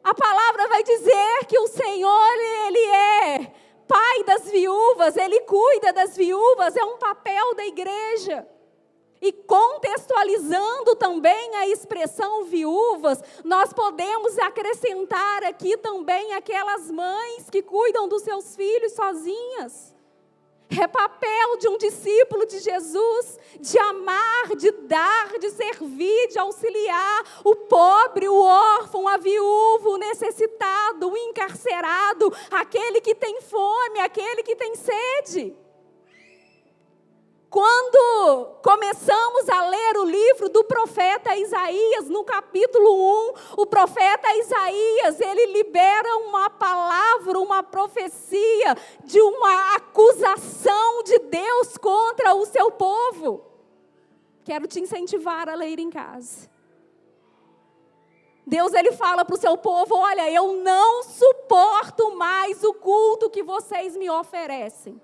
A palavra vai dizer que o Senhor, Ele é pai das viúvas, Ele cuida das viúvas, é um papel da igreja. E contextualizando também a expressão viúvas, nós podemos acrescentar aqui também aquelas mães que cuidam dos seus filhos sozinhas. É papel de um discípulo de Jesus, de amar, de dar, de servir, de auxiliar o pobre, o órfão, a viúva, o necessitado, o encarcerado, aquele que tem fome, aquele que tem sede. Quando começamos a ler o livro do profeta Isaías, no capítulo 1, o profeta Isaías, ele libera uma palavra, uma profecia de uma acusação de Deus contra o seu povo. Quero te incentivar a ler em casa. Deus, ele fala para o seu povo, olha, eu não suporto mais o culto que vocês me oferecem.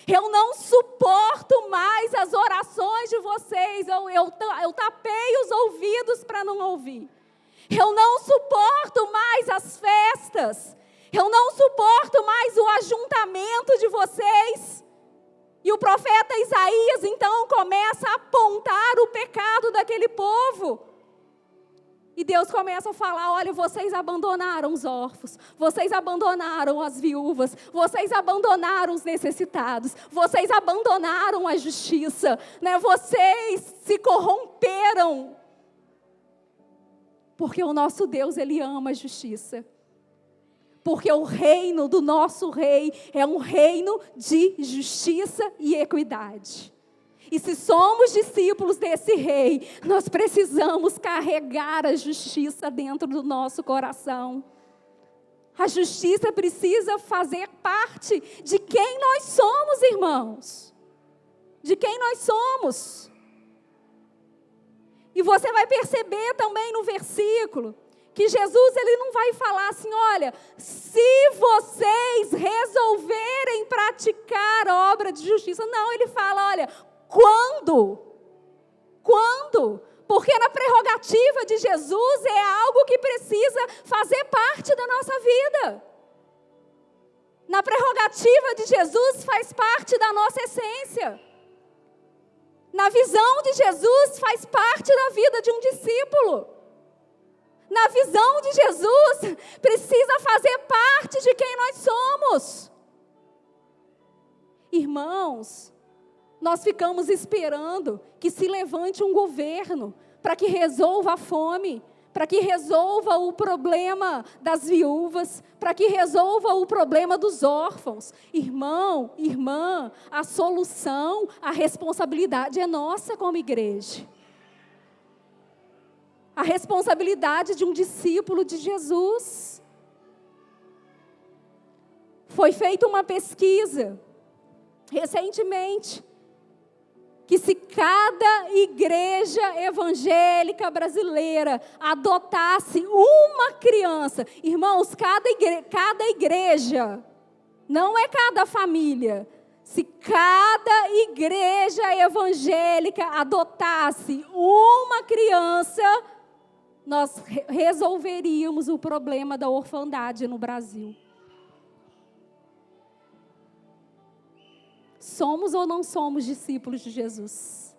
Eu não suporto mais as orações de vocês. Eu tapei os ouvidos para não ouvir. Eu não suporto mais as festas. Eu não suporto mais o ajuntamento de vocês. E o profeta Isaías, então, começa a apontar o pecado daquele povo. E Deus começa a falar, olha, vocês abandonaram os órfãos, vocês abandonaram as viúvas, vocês abandonaram os necessitados, vocês abandonaram a justiça, né? Vocês se corromperam. Porque o nosso Deus, Ele ama a justiça. Porque o reino do nosso rei é um reino de justiça e equidade. E se somos discípulos desse rei, nós precisamos carregar a justiça dentro do nosso coração. A justiça precisa fazer parte de quem nós somos, irmãos. De quem nós somos. E você vai perceber também no versículo, que Jesus, ele não vai falar assim, olha, se vocês resolverem praticar obra de justiça. Não, ele fala, olha, quando? Quando? Porque na prerrogativa de Jesus é algo que precisa fazer parte da nossa vida. Na prerrogativa de Jesus faz parte da nossa essência. Na visão de Jesus faz parte da vida de um discípulo. Na visão de Jesus precisa fazer parte de quem nós somos. Irmãos, nós ficamos esperando que se levante um governo para que resolva a fome, para que resolva o problema das viúvas, para que resolva o problema dos órfãos. Irmão, irmã, a solução, a responsabilidade é nossa como igreja. A responsabilidade de um discípulo de Jesus. Foi feita uma pesquisa recentemente, que se cada igreja evangélica brasileira adotasse uma criança, irmãos, cada igreja, não é cada família, se cada igreja evangélica adotasse uma criança, nós resolveríamos o problema da orfandade no Brasil. Somos ou não somos discípulos de Jesus?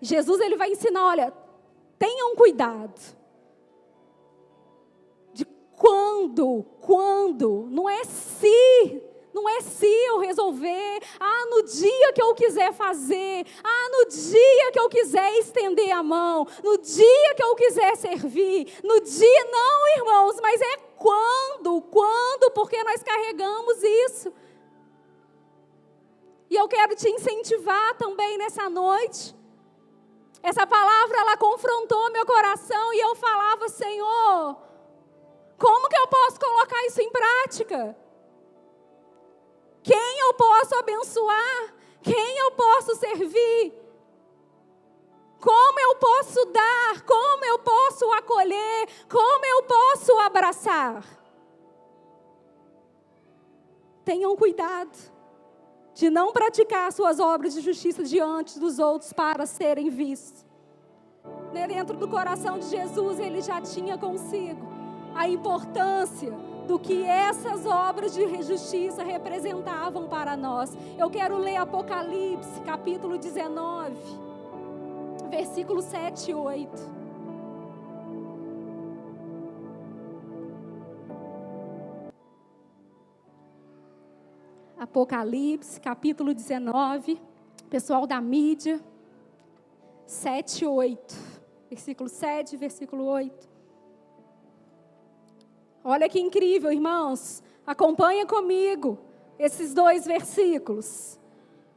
Jesus, ele vai ensinar, olha, tenham cuidado. De quando, não é se eu resolver, no dia que eu quiser fazer, no dia que eu quiser estender a mão, no dia que eu quiser servir, não, irmãos, mas é quando, porque nós carregamos isso. E eu quero te incentivar também nessa noite Essa palavra, ela confrontou meu coração e eu falava: Senhor, como que eu posso colocar isso em prática? Quem eu posso abençoar? Quem eu posso servir? Como eu posso dar? Como eu posso acolher? Como eu posso abraçar? Tenham cuidado de não praticar suas obras de justiça diante dos outros para serem vistos. Dentro do coração de Jesus, ele já tinha consigo a importância do que essas obras de justiça representavam para nós. Eu quero ler Apocalipse, capítulo 19, versículos 7 e 8. Apocalipse, capítulo 19, pessoal da mídia, 7 e 8. Versículo 7, versículo 8. Olha que incrível, irmãos. Acompanha comigo esses dois versículos.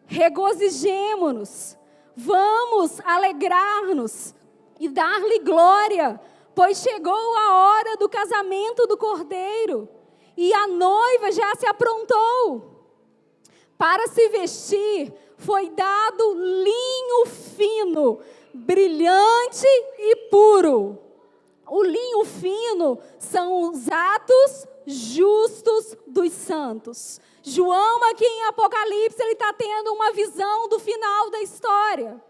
Regozijemo-nos, vamos alegrar-nos e dar-lhe glória, pois chegou a hora do casamento do Cordeiro, e a noiva já se aprontou. Para se vestir, foi dado linho fino, brilhante e puro. O linho fino são os atos justos dos santos. João, aqui em Apocalipse, ele está tendo uma visão do final da história.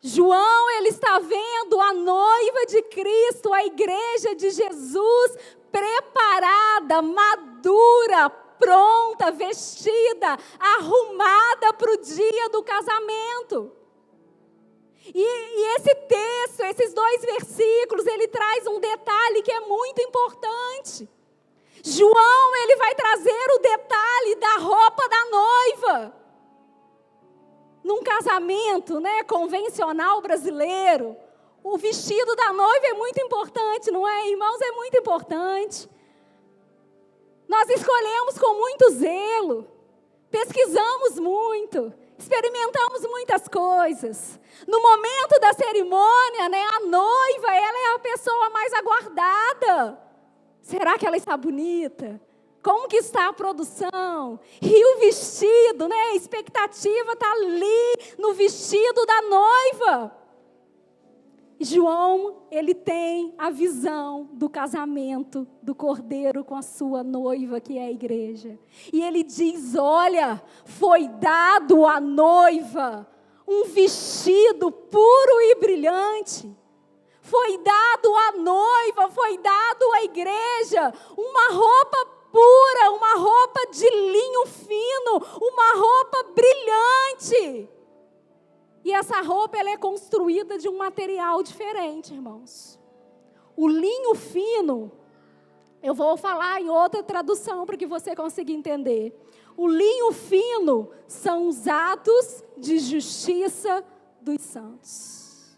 João, ele está vendo a noiva de Cristo, a igreja de Jesus, preparada, madura, pronta, vestida, arrumada para o dia do casamento. E esse texto, esses dois versículos, ele traz um detalhe que é muito importante. João, ele vai trazer o detalhe da roupa da noiva. Num casamento, convencional brasileiro, o vestido da noiva é muito importante, não é, irmãos? É muito importante. Nós escolhemos com muito zelo, pesquisamos muito, experimentamos muitas coisas. No momento da cerimônia, a noiva, ela é a pessoa mais aguardada. Será que ela está bonita? Como que está a produção? E o vestido, a expectativa está ali no vestido da noiva. João, ele tem a visão do casamento do Cordeiro com a sua noiva, que é a igreja. E ele diz: olha, foi dado à noiva um vestido puro e brilhante. Foi dado à noiva, foi dado à igreja uma roupa pura, uma roupa de linho fino, uma roupa brilhante. E essa roupa, ela é construída de um material diferente, irmãos. O linho fino, eu vou falar em outra tradução para que você consiga entender. O linho fino são os atos de justiça dos santos.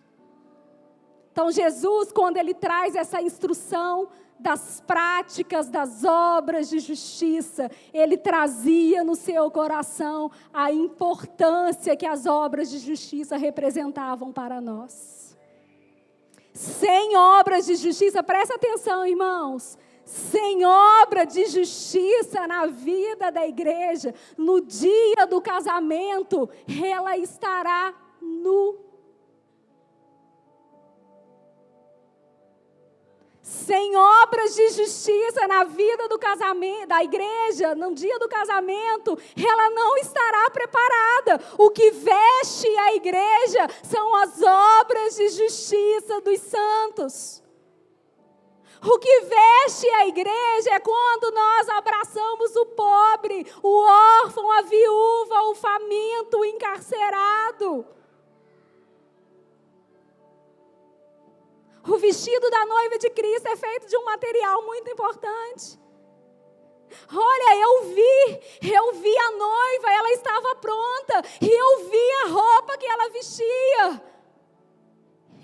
Então, Jesus, quando ele traz essa instrução das práticas, das obras de justiça, ele trazia no seu coração a importância que as obras de justiça representavam para nós. Sem obras de justiça, presta atenção, irmãos, sem obra de justiça na vida da igreja, no dia do casamento, ela estará nua. Sem obras de justiça na vida do casamento, da igreja, no dia do casamento, ela não estará preparada. O que veste a igreja são as obras de justiça dos santos. O que veste a igreja é quando nós abraçamos o pobre, o órfão, a viúva, o faminto, o encarcerado. O vestido da noiva de Cristo é feito de um material muito importante. Olha, eu vi a noiva, ela estava pronta, e eu vi a roupa que ela vestia.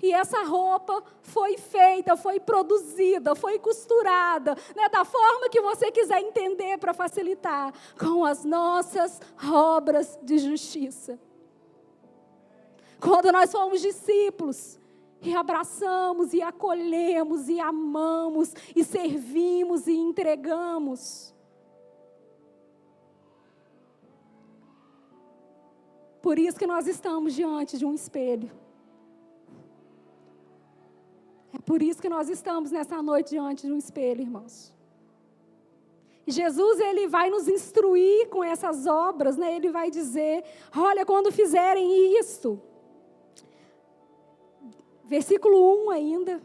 E essa roupa foi feita, foi produzida, foi costurada, da forma que você quiser entender para facilitar, com as nossas obras de justiça. Quando nós somos discípulos e abraçamos e acolhemos e amamos e servimos e entregamos. Por isso que nós estamos diante de um espelho. É por isso que nós estamos nessa noite diante de um espelho, irmãos. E Jesus, ele vai nos instruir com essas obras, né? Ele vai dizer, olha, quando fizerem isto. Versículo 1 ainda.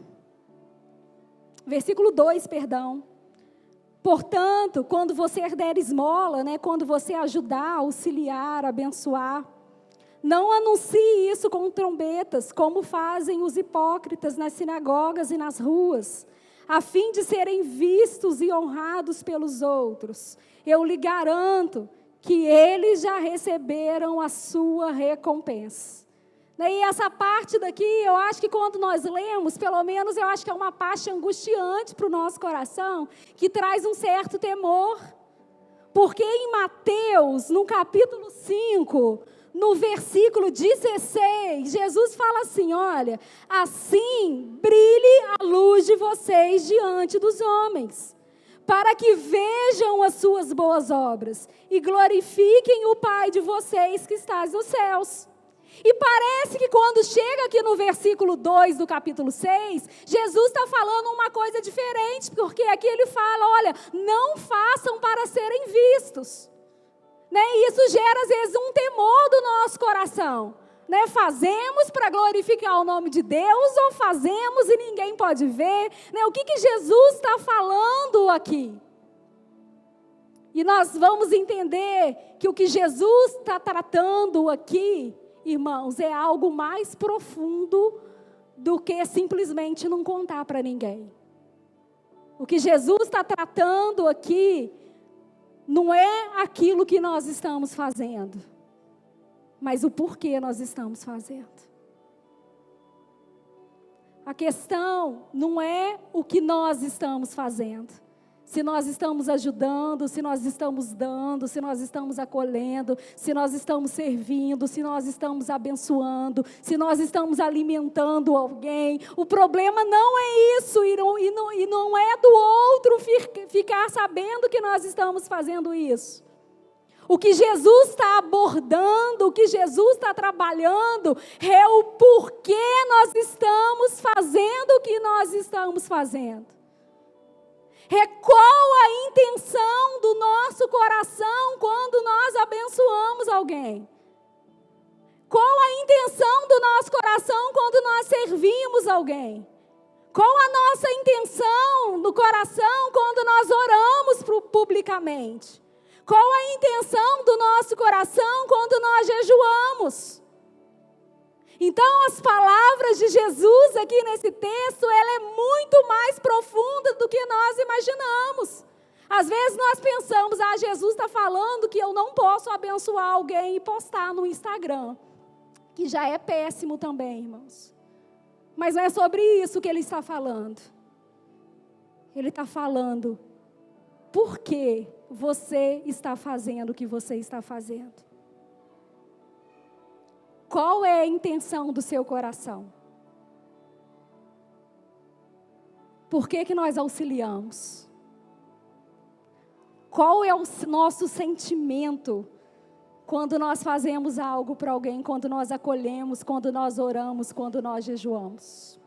Versículo 2, perdão. Portanto, quando você der esmola, né? Quando você ajudar, auxiliar, abençoar, não anuncie isso com trombetas, como fazem os hipócritas nas sinagogas e nas ruas, a fim de serem vistos e honrados pelos outros. Eu lhe garanto que eles já receberam a sua recompensa. E essa parte daqui, eu acho que quando nós lemos, pelo menos eu acho que é uma parte angustiante para o nosso coração, que traz um certo temor. Porque em Mateus, no capítulo 5, no versículo 16, Jesus fala assim, olha, assim brilhe a luz de vocês diante dos homens, para que vejam as suas boas obras e glorifiquem o Pai de vocês que está nos céus. E parece que quando chega aqui no versículo 2 do capítulo 6, Jesus está falando uma coisa diferente, porque aqui ele fala, olha, não façam para serem vistos. Né? E isso gera, às vezes, um temor do nosso coração. Né? Fazemos para glorificar o nome de Deus ou fazemos e ninguém pode ver? Né? O que Jesus está falando aqui? E nós vamos entender que o que Jesus está tratando aqui, irmãos, é algo mais profundo do que simplesmente não contar para ninguém. O que Jesus está tratando aqui não é aquilo que nós estamos fazendo, mas o porquê nós estamos fazendo. A questão não é o que nós estamos fazendo. Se nós estamos ajudando, se nós estamos dando, se nós estamos acolhendo, se nós estamos servindo, se nós estamos abençoando, se nós estamos alimentando alguém. O problema não é isso e não é do outro ficar sabendo que nós estamos fazendo isso. O que Jesus está abordando, o que Jesus está trabalhando é o porquê nós estamos fazendo o que nós estamos fazendo. É qual a intenção do nosso coração quando nós abençoamos alguém? Qual a intenção do nosso coração quando nós servimos alguém? Qual a nossa intenção no coração quando nós oramos publicamente? Qual a intenção do nosso coração quando nós jejuamos? Então, as palavras de Jesus aqui nesse texto, ela é muito mais profunda do que nós imaginamos. Às vezes nós pensamos, Jesus está falando que eu não posso abençoar alguém e postar no Instagram, que já é péssimo também, irmãos. Mas não é sobre isso que ele está falando. Ele está falando por que você está fazendo o que você está fazendo. Qual é a intenção do seu coração? Por que nós auxiliamos? Qual é o nosso sentimento quando nós fazemos algo para alguém, quando nós acolhemos, quando nós oramos, quando nós jejuamos?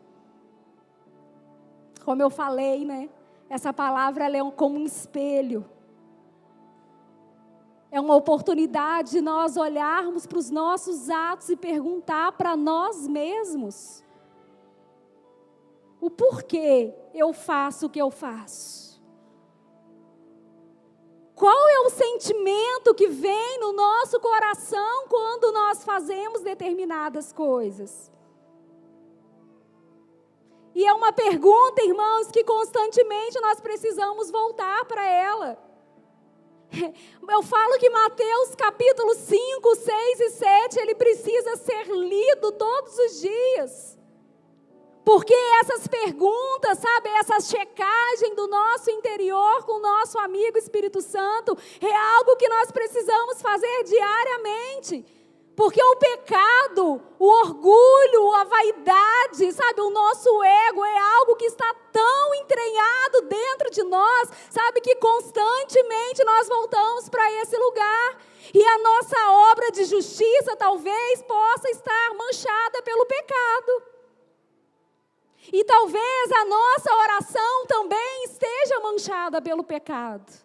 Como eu falei, né? Essa palavra ela é como um espelho. É uma oportunidade de nós olharmos para os nossos atos e perguntar para nós mesmos: o porquê eu faço o que eu faço? Qual é o sentimento que vem no nosso coração quando nós fazemos determinadas coisas? E é uma pergunta, irmãos, que constantemente nós precisamos voltar para ela. Eu falo que Mateus capítulo 5, 6 e 7, ele precisa ser lido todos os dias. Porque essas perguntas, sabe, essa checagem do nosso interior com o nosso amigo Espírito Santo, é algo que nós precisamos fazer diariamente. Porque o pecado, o orgulho, a vaidade, sabe, o nosso ego é algo que está tão entranhado dentro de nós, sabe, que constantemente nós voltamos para esse lugar. E a nossa obra de justiça talvez possa estar manchada pelo pecado. E talvez a nossa oração também esteja manchada pelo pecado.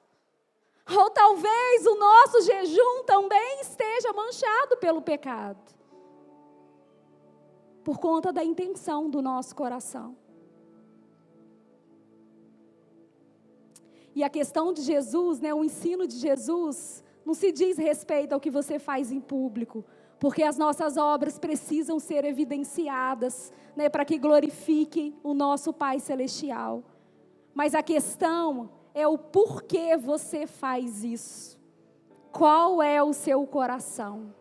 Ou talvez o nosso jejum também esteja manchado pelo pecado. Por conta da intenção do nosso coração. E a questão de Jesus, o ensino de Jesus, não se diz respeito ao que você faz em público, porque as nossas obras precisam ser evidenciadas, para que glorifiquem o nosso Pai Celestial. Mas a questão é o porquê você faz isso. Qual é o seu coração?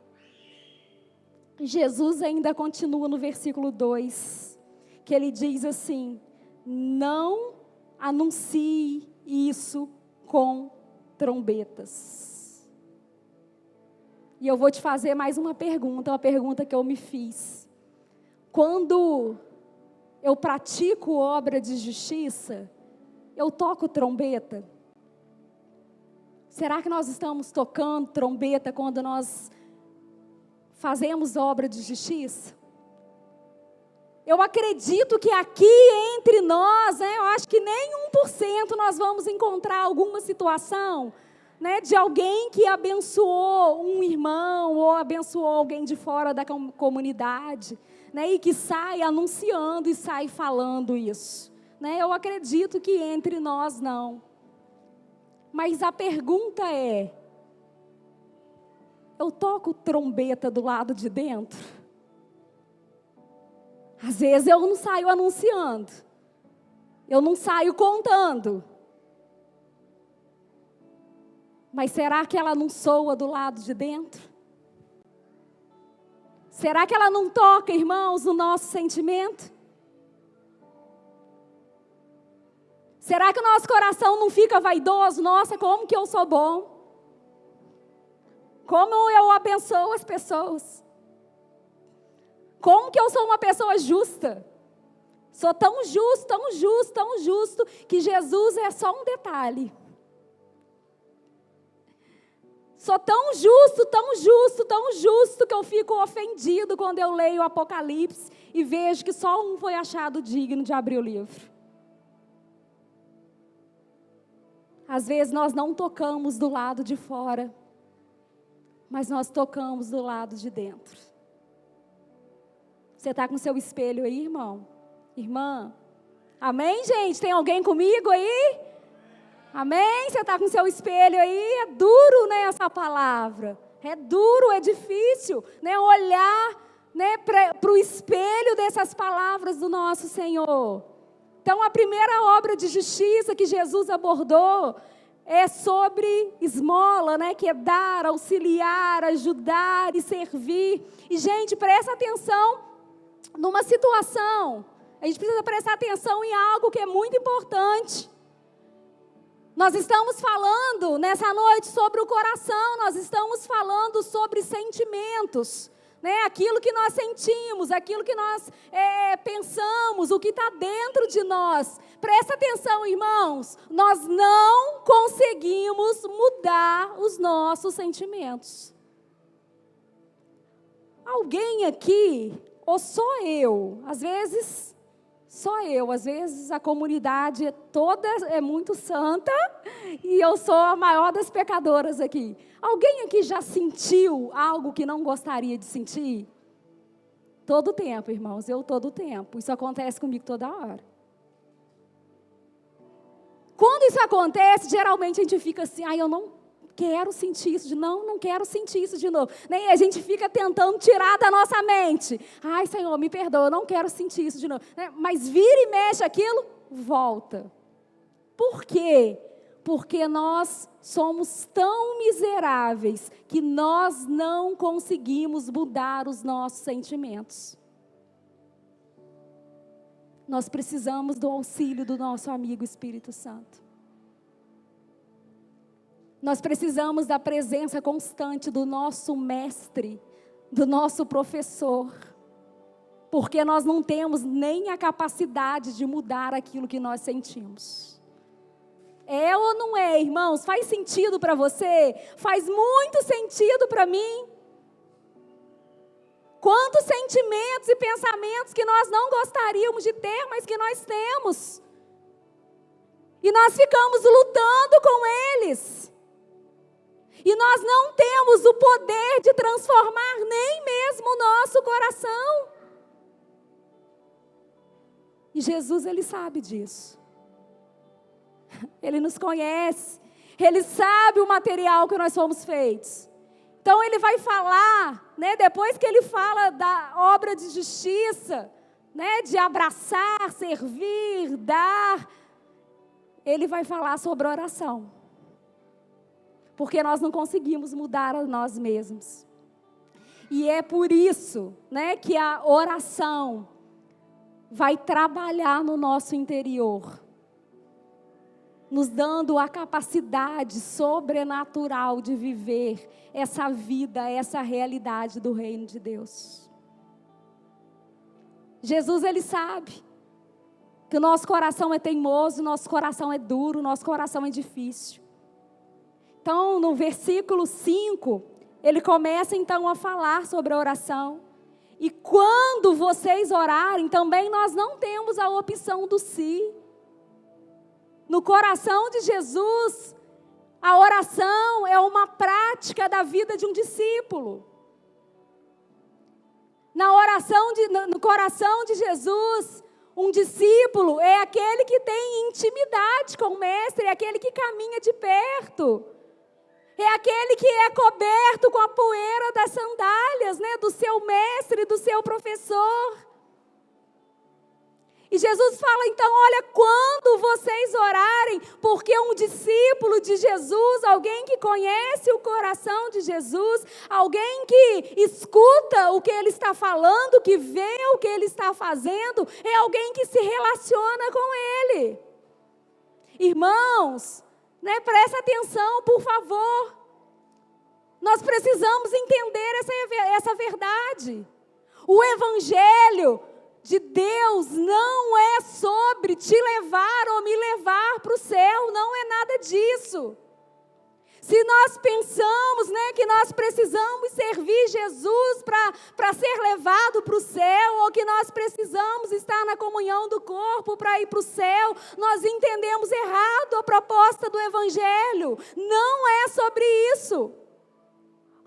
Jesus ainda continua no versículo 2, que ele diz assim: não anuncie isso com trombetas. E eu vou te fazer mais uma pergunta que eu me fiz. Quando eu pratico obra de justiça, eu toco trombeta? Será que nós estamos tocando trombeta quando nós fazemos obra de justiça? Eu acredito que aqui entre nós, eu acho que nem 1% nós vamos encontrar alguma situação, de alguém que abençoou um irmão ou abençoou alguém de fora da comunidade, e que sai anunciando e sai falando isso. Eu acredito que entre nós não. Mas a pergunta é: eu toco trombeta do lado de dentro? Às vezes eu não saio anunciando, eu não saio contando. Mas será que ela não soa do lado de dentro? Será que ela não toca, irmãos, o nosso sentimento? Será que o nosso coração não fica vaidoso? Nossa, como que eu sou bom? Como eu abençoo as pessoas? Como que eu sou uma pessoa justa? Sou tão justo, tão justo, tão justo, que Jesus é só um detalhe. Sou tão justo, tão justo, tão justo, que eu fico ofendido quando eu leio o Apocalipse e vejo que só um foi achado digno de abrir o livro. Às vezes nós não tocamos do lado de fora, mas nós tocamos do lado de dentro. Você está com seu espelho aí, irmão? Irmã? Amém, gente? Tem alguém comigo aí? Amém? Você está com seu espelho aí? É duro, essa palavra. É duro, é difícil, olhar, para o espelho dessas palavras do nosso Senhor. Então, a primeira obra de justiça que Jesus abordou é sobre esmola, que é dar, auxiliar, ajudar e servir. E, gente, presta atenção numa situação. A gente precisa prestar atenção em algo que é muito importante. Nós estamos falando nessa noite sobre o coração, nós estamos falando sobre sentimentos. Aquilo que nós sentimos, aquilo que nós pensamos, o que está dentro de nós. Presta atenção, irmãos, nós não conseguimos mudar os nossos sentimentos. Alguém aqui, ou só eu, às vezes a comunidade toda é muito santa e eu sou a maior das pecadoras aqui. Alguém aqui já sentiu algo que não gostaria de sentir? Todo tempo, irmãos, todo tempo. Isso acontece comigo toda hora. Quando isso acontece, geralmente a gente fica assim: eu não quero sentir isso não quero sentir isso de novo. E a gente fica tentando tirar da nossa mente. Ai, Senhor, me perdoa, eu não quero sentir isso de novo. Mas vira e mexe aquilo, volta. Por quê? Porque nós somos tão miseráveis que nós não conseguimos mudar os nossos sentimentos. Nós precisamos do auxílio do nosso amigo Espírito Santo. Nós precisamos da presença constante do nosso mestre, do nosso professor, porque nós não temos nem a capacidade de mudar aquilo que nós sentimos. É ou não é, irmãos? Faz sentido para você? Faz muito sentido para mim. Quantos sentimentos e pensamentos que nós não gostaríamos de ter, mas que nós temos. E nós ficamos lutando com eles. E nós não temos o poder de transformar nem mesmo o nosso coração. E Jesus, Ele sabe disso. Ele nos conhece. Ele sabe o material que nós fomos feitos. Então Ele vai falar, né, depois que Ele fala da obra de justiça, né, de abraçar, servir, dar, Ele vai falar sobre oração. Porque nós não conseguimos mudar a nós mesmos. E é por isso, né, que a oração vai trabalhar no nosso interior, nos dando a capacidade sobrenatural de viver essa vida, essa realidade do reino de Deus. Jesus, Ele sabe que o nosso coração é teimoso, nosso coração é duro, nosso coração é difícil. Então, no versículo 5, Ele começa então a falar sobre a oração. E quando vocês orarem, também nós não temos a opção do si. No coração de Jesus, a oração é uma prática da vida de um discípulo. No coração de Jesus, um discípulo é aquele que tem intimidade com o mestre, é aquele que caminha de perto. É aquele que é coberto com a poeira das sandálias, né, do seu mestre, do seu professor. E Jesus fala então, olha, quando vocês orarem, porque um discípulo de Jesus, alguém que conhece o coração de Jesus, alguém que escuta o que Ele está falando, que vê o que Ele está fazendo, é alguém que se relaciona com Ele. Irmãos, né, presta atenção, por favor. Nós precisamos entender essa verdade. O Evangelho de Deus não é sobre te levar ou me levar para o céu, não é nada disso. Se nós pensamos, né, que nós precisamos servir Jesus para ser levado para o céu, ou que nós precisamos estar na comunhão do corpo para ir para o céu, nós entendemos errado a proposta do Evangelho. Não é sobre isso.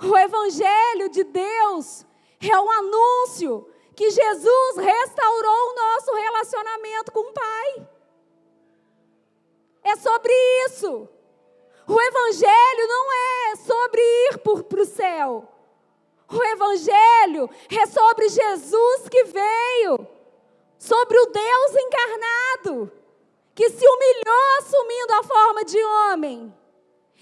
O Evangelho de Deus é um anúncio que Jesus restaurou o nosso relacionamento com o Pai. É sobre isso. O Evangelho não é sobre ir para o céu. O Evangelho é sobre Jesus que veio, sobre o Deus encarnado, que se humilhou assumindo a forma de homem.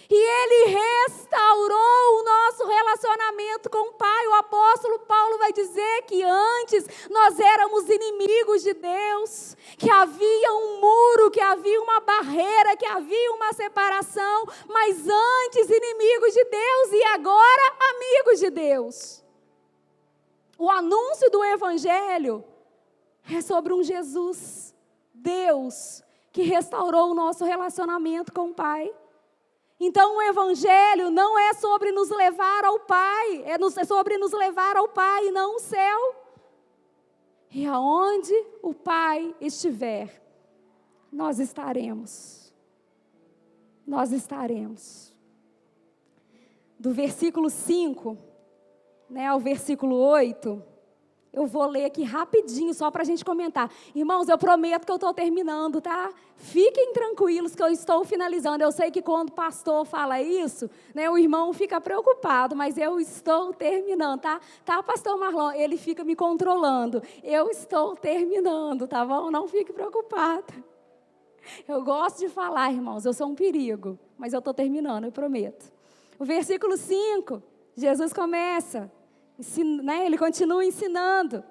E Ele restaurou o nosso relacionamento com o Pai. O apóstolo Paulo vai dizer que antes nós éramos inimigos de Deus, que havia um muro, que havia uma barreira, que havia uma separação, mas antes inimigos de Deus e agora amigos de Deus. O anúncio do Evangelho é sobre um Jesus, Deus, que restaurou o nosso relacionamento com o Pai. Então o Evangelho não é sobre nos levar ao Pai, é sobre nos levar ao Pai e não ao céu. E aonde o Pai estiver, nós estaremos. Nós estaremos. Do versículo 5, né, ao versículo 8, eu vou ler aqui rapidinho, só para a gente comentar. Irmãos, eu prometo que eu estou terminando, tá? Fiquem tranquilos que eu estou finalizando. Eu sei que quando o pastor fala isso, né, o irmão fica preocupado, mas eu estou terminando, tá? Tá, pastor Marlon? Ele fica me controlando. Eu estou terminando, tá bom? Não fique preocupado. Eu gosto de falar, irmãos, eu sou um perigo, mas eu estou terminando, eu prometo. O versículo 5, Jesus começa... Ele continua ensinando.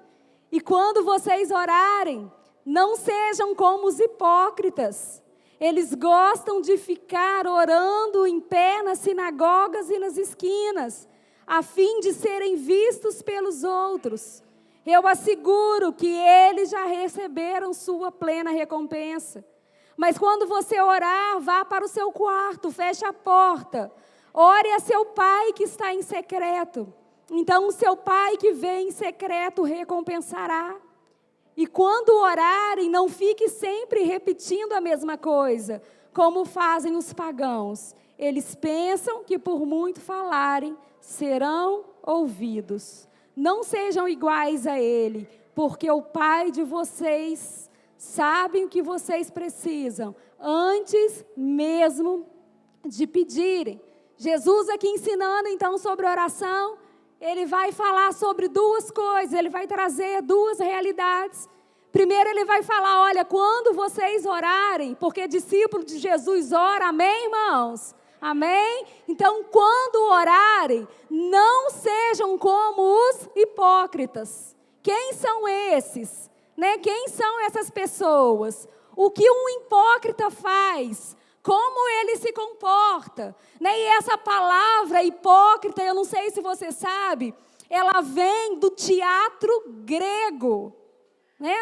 E quando vocês orarem, não sejam como os hipócritas. Eles gostam de ficar orando em pé nas sinagogas e nas esquinas, a fim de serem vistos pelos outros. Eu asseguro que eles já receberam sua plena recompensa. Mas quando você orar, vá para o seu quarto, feche a porta. Ore a seu pai que está em secreto. Então o seu pai que vê em secreto recompensará. E quando orarem, não fique sempre repetindo a mesma coisa, como fazem os pagãos. Eles pensam que por muito falarem, serão ouvidos. Não sejam iguais a ele, porque o Pai de vocês sabe o que vocês precisam, antes mesmo de pedirem. Jesus aqui ensinando então sobre oração, ele vai falar sobre duas coisas, ele vai trazer duas realidades. Primeiro ele vai falar, olha, quando vocês orarem, porque discípulo de Jesus ora, amém, irmãos? Amém? Então, quando orarem, não sejam como os hipócritas. Quem são esses? Né? Quem são essas pessoas? O que um hipócrita faz? Como ele se comporta? Né? E essa palavra hipócrita, eu não sei se você sabe, ela vem do teatro grego. Né?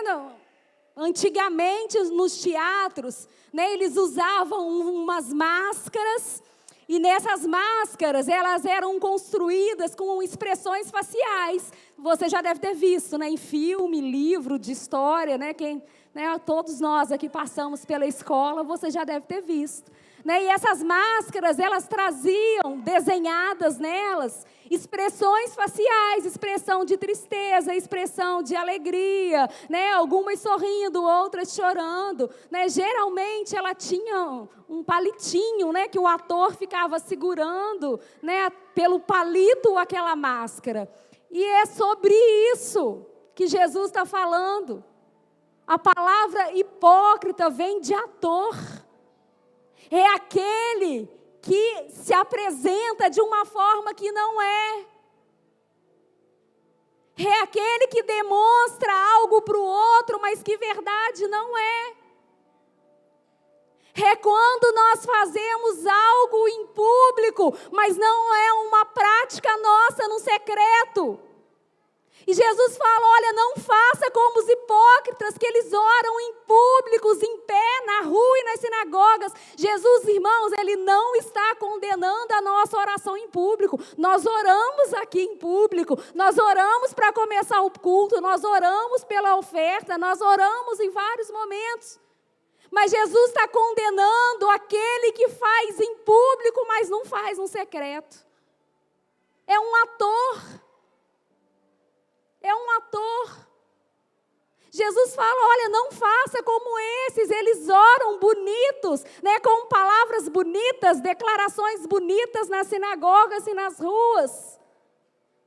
Antigamente, nos teatros, né, eles usavam umas máscaras, e nessas máscaras, elas eram construídas com expressões faciais. Você já deve ter visto, né, em filme, livro de história, né, todos nós aqui passamos pela escola, você já deve ter visto. Né, e essas máscaras, elas traziam, desenhadas nelas, expressões faciais, expressão de tristeza, expressão de alegria, né, algumas sorrindo, outras chorando. Né, geralmente, ela tinha um palitinho, né, que o ator ficava segurando, né, pelo palito aquela máscara. E é sobre isso que Jesus está falando. A palavra hipócrita vem de ator. É aquele que se apresenta de uma forma que não é. É aquele que demonstra algo para o outro, mas que verdade não é. É quando nós fazemos algo em público, mas não é uma prática nossa no secreto. E Jesus fala, olha, não faça como os hipócritas, que eles oram em públicos, em pé, na rua e nas sinagogas. Jesus, irmãos, ele não está condenando a nossa oração em público. Nós oramos aqui em público, nós oramos para começar o culto, nós oramos pela oferta, nós oramos em vários momentos. Mas Jesus está condenando aquele que faz em público, mas não faz no secreto. É um ator. É um ator. Jesus fala, olha, não faça como esses, eles oram bonitos, né, com palavras bonitas, declarações bonitas nas sinagogas e nas ruas.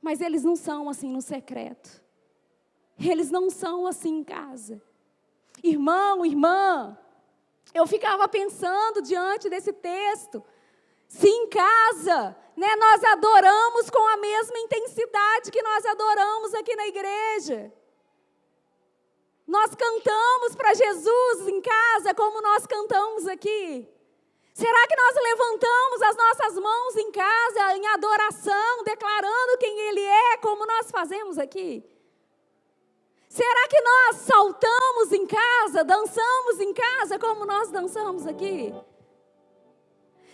Mas eles não são assim no secreto. Eles não são assim em casa. Irmão, irmã, eu ficava pensando diante desse texto, se em casa, né, nós adoramos com a mesma intensidade que nós adoramos aqui na igreja. Nós cantamos para Jesus em casa como nós cantamos aqui. Será que nós levantamos as nossas mãos em casa em adoração, declarando quem Ele é, como nós fazemos aqui? Será que nós saltamos em casa, dançamos em casa como nós dançamos aqui?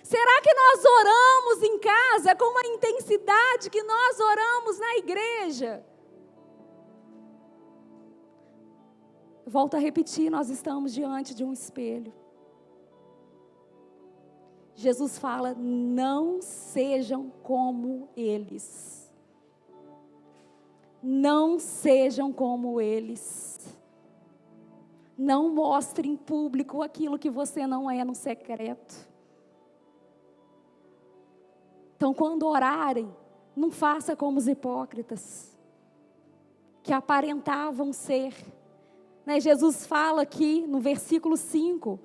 Será que nós oramos em casa com a intensidade que nós oramos na igreja? Volto a repetir, nós estamos diante de um espelho. Jesus fala, não sejam como eles. Não sejam como eles. Não mostre em público aquilo que você não é no secreto. Então, quando orarem, não faça como os hipócritas, que aparentavam ser. Né? Jesus fala aqui no versículo 5,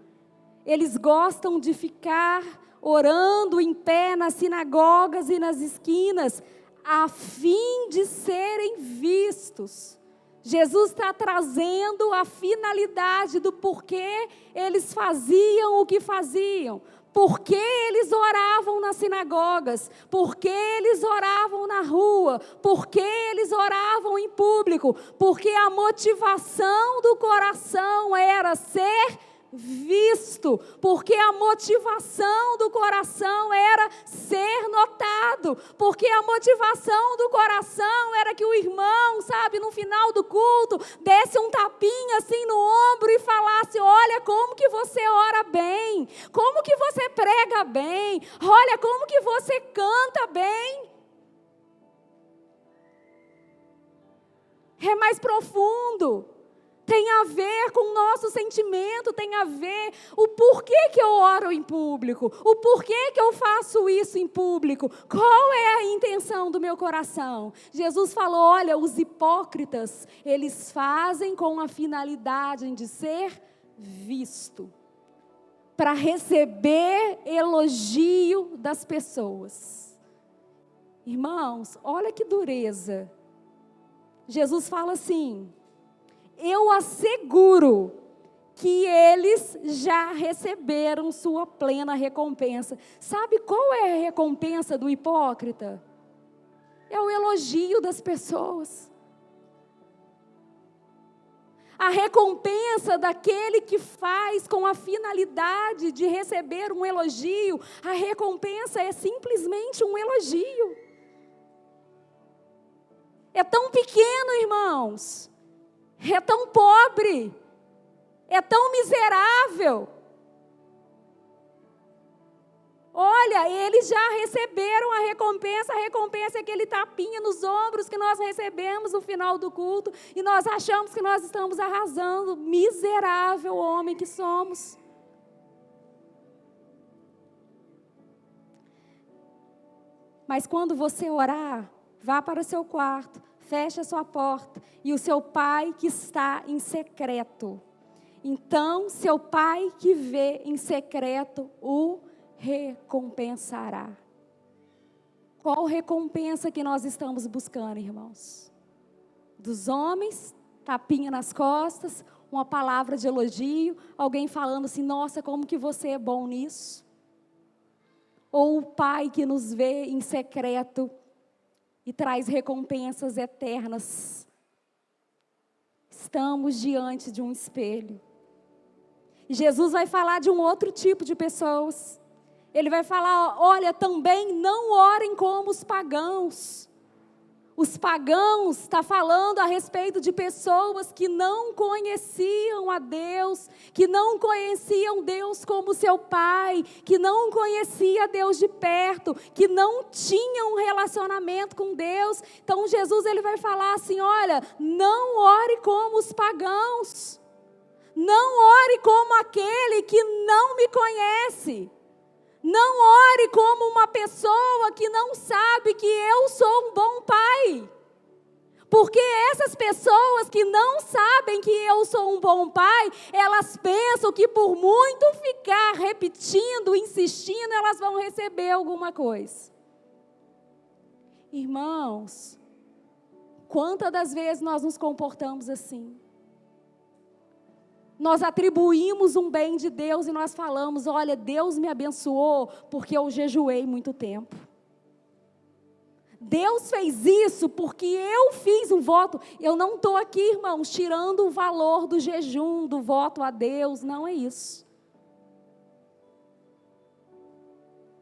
eles gostam de ficar orando em pé nas sinagogas e nas esquinas, a fim de serem vistos. Jesus está trazendo a finalidade do porquê eles faziam o que faziam. Porque eles oravam nas sinagogas, porque eles oravam na rua, porque eles oravam em público, porque a motivação do coração era ser visto, porque a motivação do coração era ser notado, porque a motivação do coração era que o irmão, sabe, no final do culto, desse um tapinha assim no ombro e falasse: olha como que você ora bem, como que você prega bem, olha como que você canta bem. É mais profundo. Tem a ver com o nosso sentimento, tem a ver o porquê que eu oro em público, o porquê que eu faço isso em público, qual é a intenção do meu coração. Jesus falou: olha, os hipócritas, eles fazem com a finalidade de ser visto, para receber elogio das pessoas. Irmãos, olha que dureza. Jesus fala assim: eu asseguro que eles já receberam sua plena recompensa. Sabe qual é a recompensa do hipócrita? É o elogio das pessoas. A recompensa daquele que faz com a finalidade de receber um elogio, a recompensa é simplesmente um elogio. É tão pequeno, irmãos. É tão pobre, é tão miserável. Olha, eles já receberam a recompensa é aquele tapinha nos ombros que nós recebemos no final do culto, e nós achamos que nós estamos arrasando. Miserável homem que somos. Mas quando você orar, vá para o seu quarto, feche a sua porta, e o seu pai que está em secreto. Então, seu pai que vê em secreto o recompensará. Qual recompensa que nós estamos buscando, irmãos? Dos homens, tapinha nas costas, uma palavra de elogio, alguém falando assim: nossa, como que você é bom nisso? Ou o pai que nos vê em secreto e traz recompensas eternas. Estamos diante de um espelho. E Jesus vai falar de um outro tipo de pessoas. Ele vai falar: olha, também não orem como os pagãos. Os pagãos está falando a respeito de pessoas que não conheciam a Deus, que não conheciam Deus como seu Pai, que não conhecia Deus de perto, que não tinham um relacionamento com Deus. Então Jesus ele vai falar assim: olha, não ore como os pagãos, não ore como aquele que não me conhece. Não ore como uma pessoa que não sabe que eu sou um bom pai. Porque essas pessoas que não sabem que eu sou um bom pai, elas pensam que por muito ficar repetindo, insistindo, elas vão receber alguma coisa. Irmãos, quantas das vezes nós nos comportamos assim? Nós atribuímos um bem de Deus e nós falamos: olha, Deus me abençoou porque eu jejuei muito tempo. Deus fez isso porque eu fiz um voto. Eu não estou aqui, irmãos, tirando o valor do jejum, do voto a Deus, não é isso.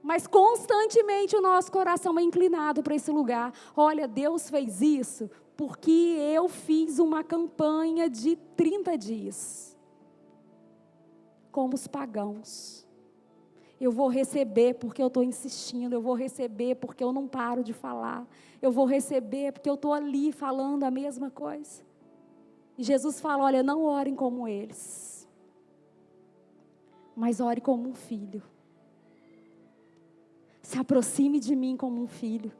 Mas constantemente o nosso coração é inclinado para esse lugar. Olha, Deus fez isso porque eu fiz uma campanha de 30 dias. Como os pagãos. Eu vou receber porque eu estou insistindo, eu vou receber porque eu não paro de falar, eu vou receber porque eu estou ali falando a mesma coisa. E Jesus fala: olha, não orem como eles, mas ore como um filho. Se aproxime de mim como um filho.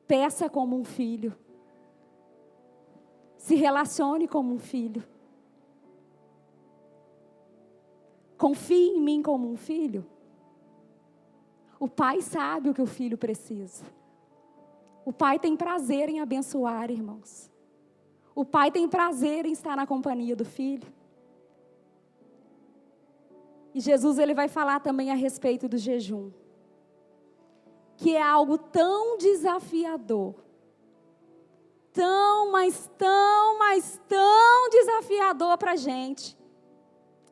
Peça como um filho. Se relacione como um filho. Confie em mim como um filho. O pai sabe o que o filho precisa. O pai tem prazer em abençoar, irmãos. O pai tem prazer em estar na companhia do filho. E Jesus ele vai falar também a respeito do jejum, que é algo tão desafiador, mas tão desafiador para a gente,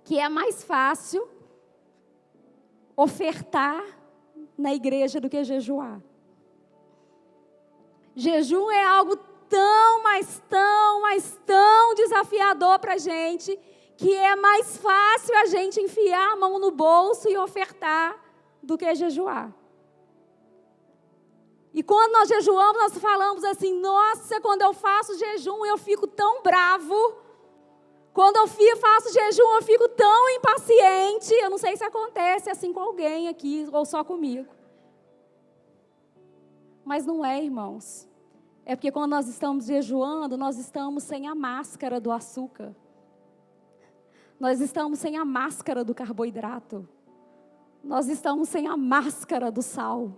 que é mais fácil ofertar na igreja do que jejuar. Jejum é algo tão desafiador para a gente, que é mais fácil a gente enfiar a mão no bolso e ofertar do que jejuar. E quando nós jejuamos, nós falamos assim, nossa, quando eu faço jejum eu fico tão bravo, quando eu faço jejum eu fico tão impaciente. Eu não sei se acontece assim com alguém aqui, ou só comigo. Mas não é, irmãos. É porque quando nós estamos jejuando, nós estamos sem a máscara do açúcar. Nós estamos sem a máscara do carboidrato. Nós estamos sem a máscara do sal.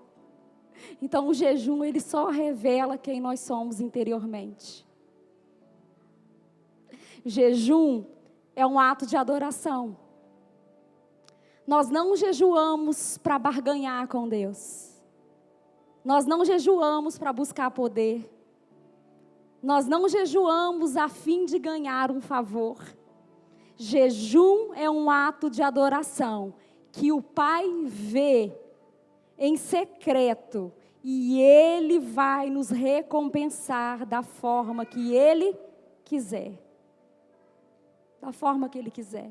Então o jejum, ele só revela quem nós somos interiormente. Jejum é um ato de adoração. Nós não jejuamos para barganhar com Deus. Nós não jejuamos para buscar poder. Nós não jejuamos a fim de ganhar um favor. Jejum é um ato de adoração que o Pai vê em secreto, e Ele vai nos recompensar da forma que Ele quiser. Da forma que Ele quiser.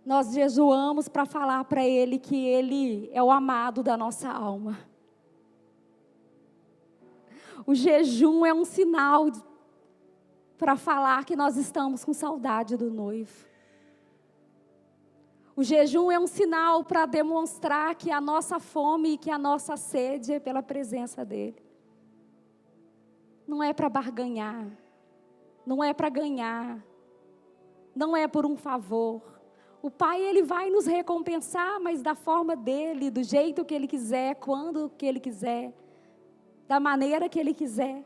Nós jejuamos para falar para Ele que Ele é o amado da nossa alma. O jejum é um sinal para falar que nós estamos com saudade do noivo. O jejum é um sinal para demonstrar que a nossa fome e que a nossa sede é pela presença dEle. Não é para barganhar, não é para ganhar, não é por um favor. O Pai, Ele vai nos recompensar, mas da forma dEle, do jeito que Ele quiser, quando que Ele quiser, da maneira que Ele quiser.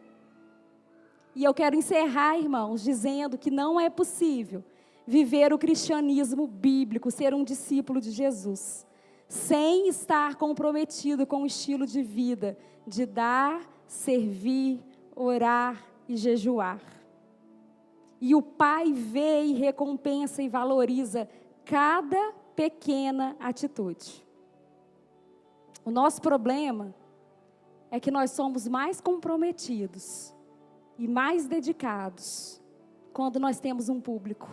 E eu quero encerrar, irmãos, dizendo que não é possível viver o cristianismo bíblico, ser um discípulo de Jesus, sem estar comprometido com o estilo de vida de dar, servir, orar e jejuar. E o Pai vê e recompensa e valoriza cada pequena atitude. O nosso problema é que nós somos mais comprometidos e mais dedicados quando nós temos um público.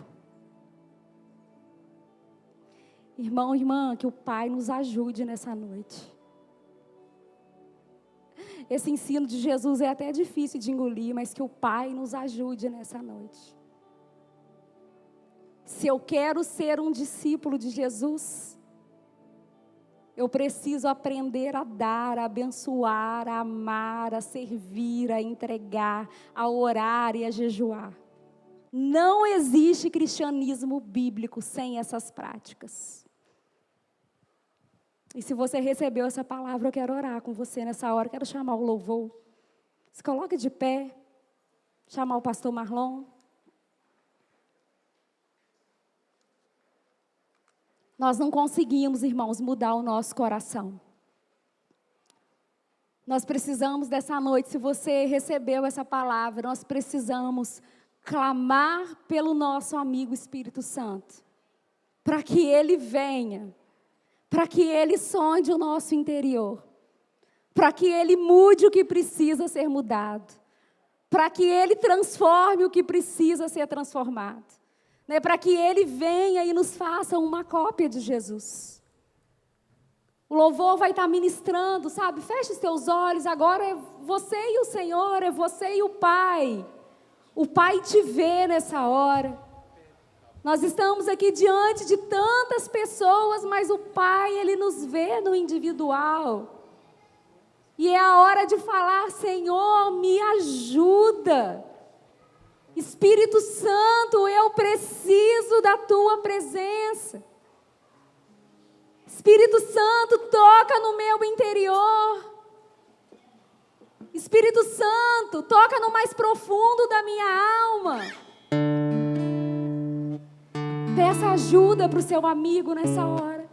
Irmão e irmã, que o Pai nos ajude nessa noite. Esse ensino de Jesus é até difícil de engolir, mas que o Pai nos ajude nessa noite. Se eu quero ser um discípulo de Jesus, eu preciso aprender a dar, a abençoar, a amar, a servir, a entregar, a orar e a jejuar. Não existe cristianismo bíblico sem essas práticas. E se você recebeu essa palavra, eu quero orar com você nessa hora. Quero chamar o louvor. Se coloque de pé. Chamar o pastor Marlon. Nós não conseguimos, irmãos, mudar o nosso coração. Nós precisamos dessa noite, se você recebeu essa palavra, nós precisamos clamar pelo nosso amigo Espírito Santo, para que Ele venha, para que Ele sonde o nosso interior, para que Ele mude o que precisa ser mudado, para que Ele transforme o que precisa ser transformado, né? Para que Ele venha e nos faça uma cópia de Jesus. O louvor vai estar ministrando, sabe? Feche os teus olhos, agora é você e o Senhor, é você e o Pai. O Pai te vê nessa hora. Nós estamos aqui diante de tantas pessoas, mas o Pai, Ele nos vê no individual. E é a hora de falar: Senhor, me ajuda. Espírito Santo, eu preciso da Tua presença. Espírito Santo, toca no meu interior. Espírito Santo, toca no mais profundo da minha alma. Peça ajuda para o seu amigo nessa hora.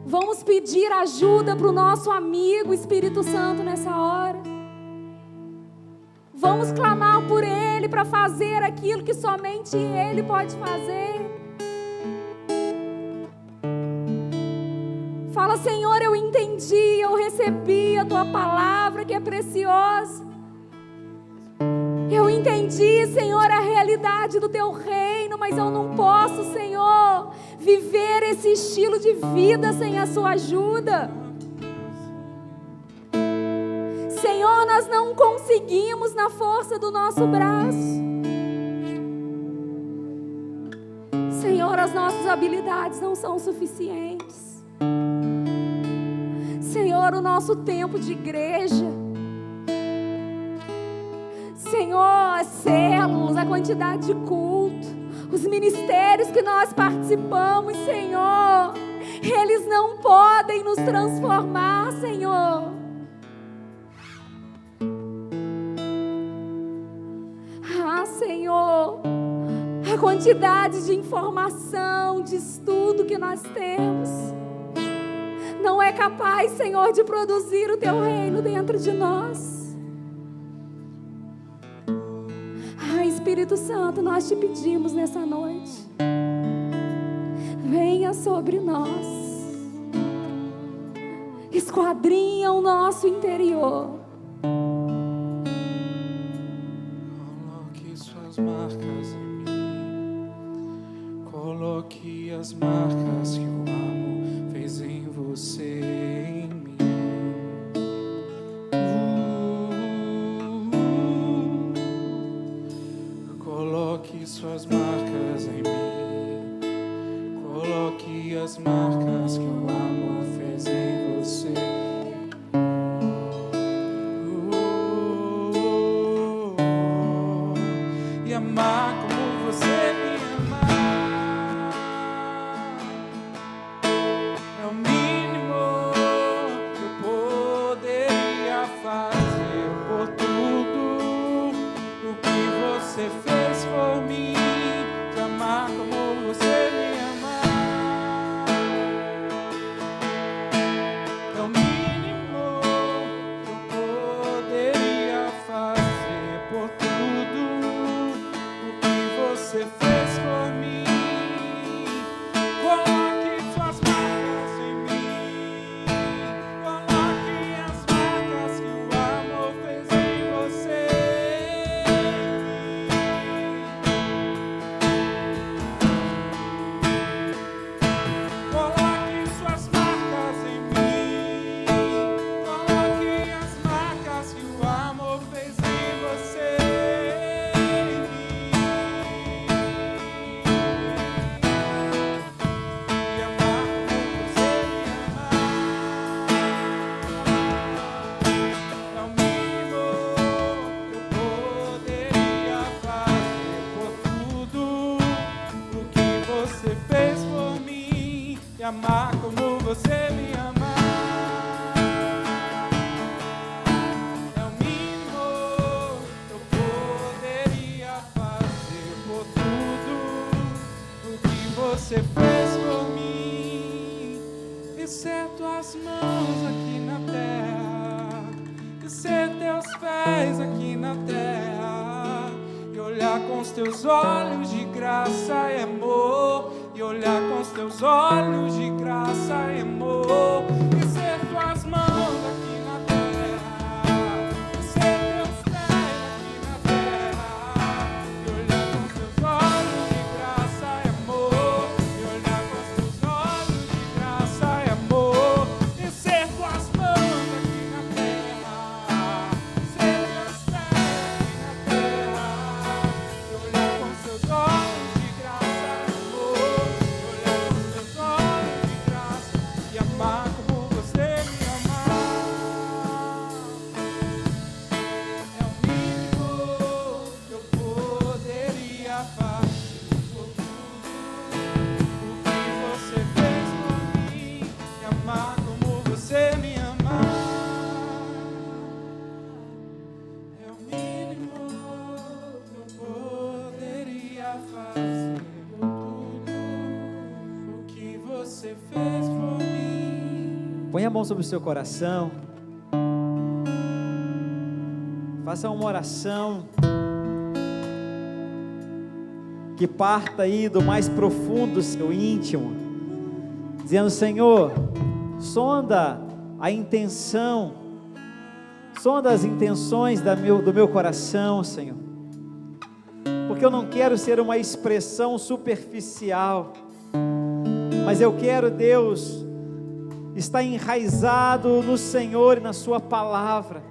Vamos pedir ajuda para o nosso amigo Espírito Santo nessa hora. Vamos clamar por Ele para fazer aquilo que somente Ele pode fazer. Fala: Senhor, eu entendi, eu recebi a Tua palavra que é preciosa. Eu entendi, Senhor, a realidade do Teu reino, mas eu não posso, Senhor, viver esse estilo de vida sem a Sua ajuda. Senhor, nós não conseguimos na força do nosso braço. Senhor, as nossas habilidades não são suficientes. Senhor, o nosso tempo de igreja, Senhor, as células, a quantidade de culto, os ministérios que nós participamos, Senhor, eles não podem nos transformar, Senhor. Ah, Senhor, a quantidade de informação, de estudo que nós temos, não é capaz, Senhor, de produzir o Teu reino dentro de nós. Espírito Santo, nós te pedimos nessa noite, venha sobre nós, esquadrinha o nosso interior. Coloque suas marcas em mim, coloque as marcas que o amor fez em você, em mim. Coloque suas marcas em mim, coloque as marcas que o amor fez em você. E amar como você me ama é o mínimo que eu poderia fazer por tudo o que você fez por mim. De amar como você me ama é o mínimo que eu poderia fazer por tudo o que você fez por mim. Coloque suas marcas em mim, coloque as marcas que o amor fez em você. Coloque suas marcas em mim, coloque as marcas que o amor fez em você. E amar como você me ama é o mínimo que eu poderia fazer por tudo o que você fez por mim. E amar como você me ama é o mínimo que eu poderia fazer por tudo o que você fez por mim. Descer tuas mãos aqui na terra, descer teus pés aqui na terra, e olhar com os teus olhos de graça e amor, e olhar com os teus olhos de graça e amor. Descer tuas mãos aqui na terra, descer teus pés aqui na terra, e olhar com os teus olhos de graça e amor, e olhar com os teus olhos de graça e amor. Descer tuas mãos aqui na terra, descer teus pés aqui na terra, e olhar com os teus olhos de graça e amor, e olhar com os teus olhos de graça você fez por mim. Põe a mão sobre o seu coração. Faça uma oração que parta aí do mais profundo do seu íntimo, dizendo: Senhor, sonda a intenção, sonda as intenções do meu coração, Senhor, porque eu não quero ser uma expressão superficial, mas eu quero, Deus, estar enraizado no Senhor e na sua palavra,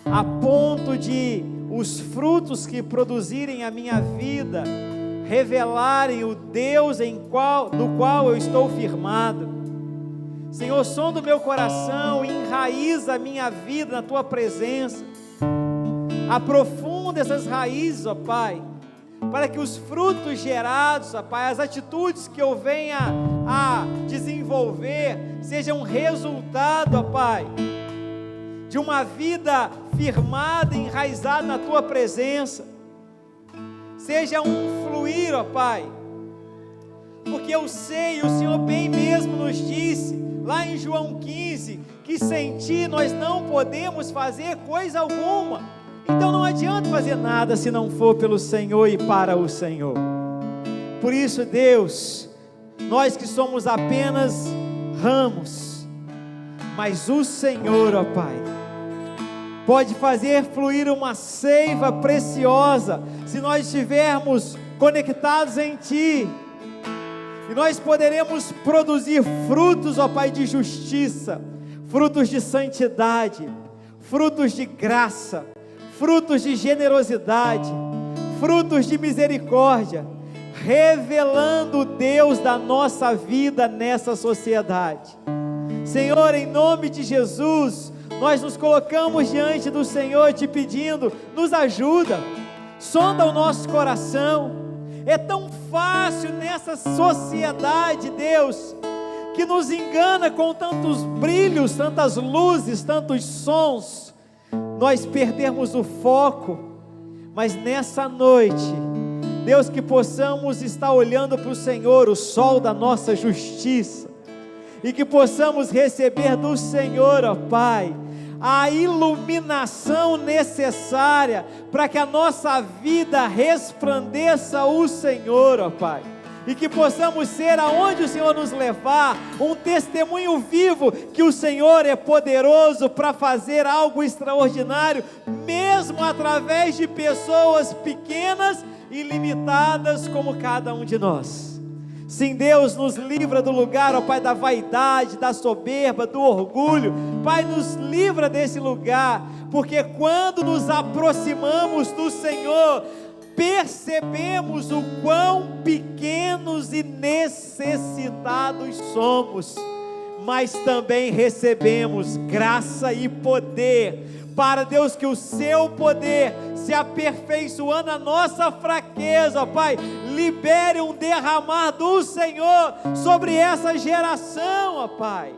a ponto de os frutos que produzirem a minha vida revelarem o Deus no qual eu estou firmado. Senhor, sonda o meu coração, enraiza a minha vida na tua presença, aprofunda essas raízes, ó Pai, para que os frutos gerados, ó Pai, as atitudes que eu venha a desenvolver sejam resultado, ó Pai, de uma vida firmada, enraizada na tua presença, seja um fluir, ó Pai, porque eu sei, o Senhor bem mesmo nos disse, lá em João 15, que sem Ti nós não podemos fazer coisa alguma, então não adianta fazer nada se não for pelo Senhor e para o Senhor. Por isso, Deus, nós que somos apenas ramos, mas o Senhor, ó Pai, pode fazer fluir uma seiva preciosa, se nós estivermos conectados em Ti, e nós poderemos produzir frutos, ó Pai, de justiça, frutos de santidade, frutos de graça, frutos de generosidade, frutos de misericórdia, revelando o Deus da nossa vida nessa sociedade. Senhor, em nome de Jesus, nós nos colocamos diante do Senhor te pedindo, nos ajuda, sonda o nosso coração. É tão fácil nessa sociedade, Deus, que nos engana com tantos brilhos, tantas luzes, tantos sons, nós perdermos o foco. Mas nessa noite, Deus, que possamos estar olhando para o Senhor, o sol da nossa justiça, e que possamos receber do Senhor, ó Pai, a iluminação necessária para que a nossa vida resplandeça o Senhor, ó Pai, e que possamos ser, aonde o Senhor nos levar, um testemunho vivo que o Senhor é poderoso para fazer algo extraordinário, mesmo através de pessoas pequenas e limitadas como cada um de nós. Sim, Deus, nos livra do lugar, ó Pai, da vaidade, da soberba, do orgulho. Pai, nos livra desse lugar, porque quando nos aproximamos do Senhor, percebemos o quão pequenos e necessitados somos, mas também recebemos graça e poder, para Deus, que o seu poder se aperfeiçoando a nossa fraqueza, ó Pai, libere um derramar do Senhor sobre essa geração, ó Pai.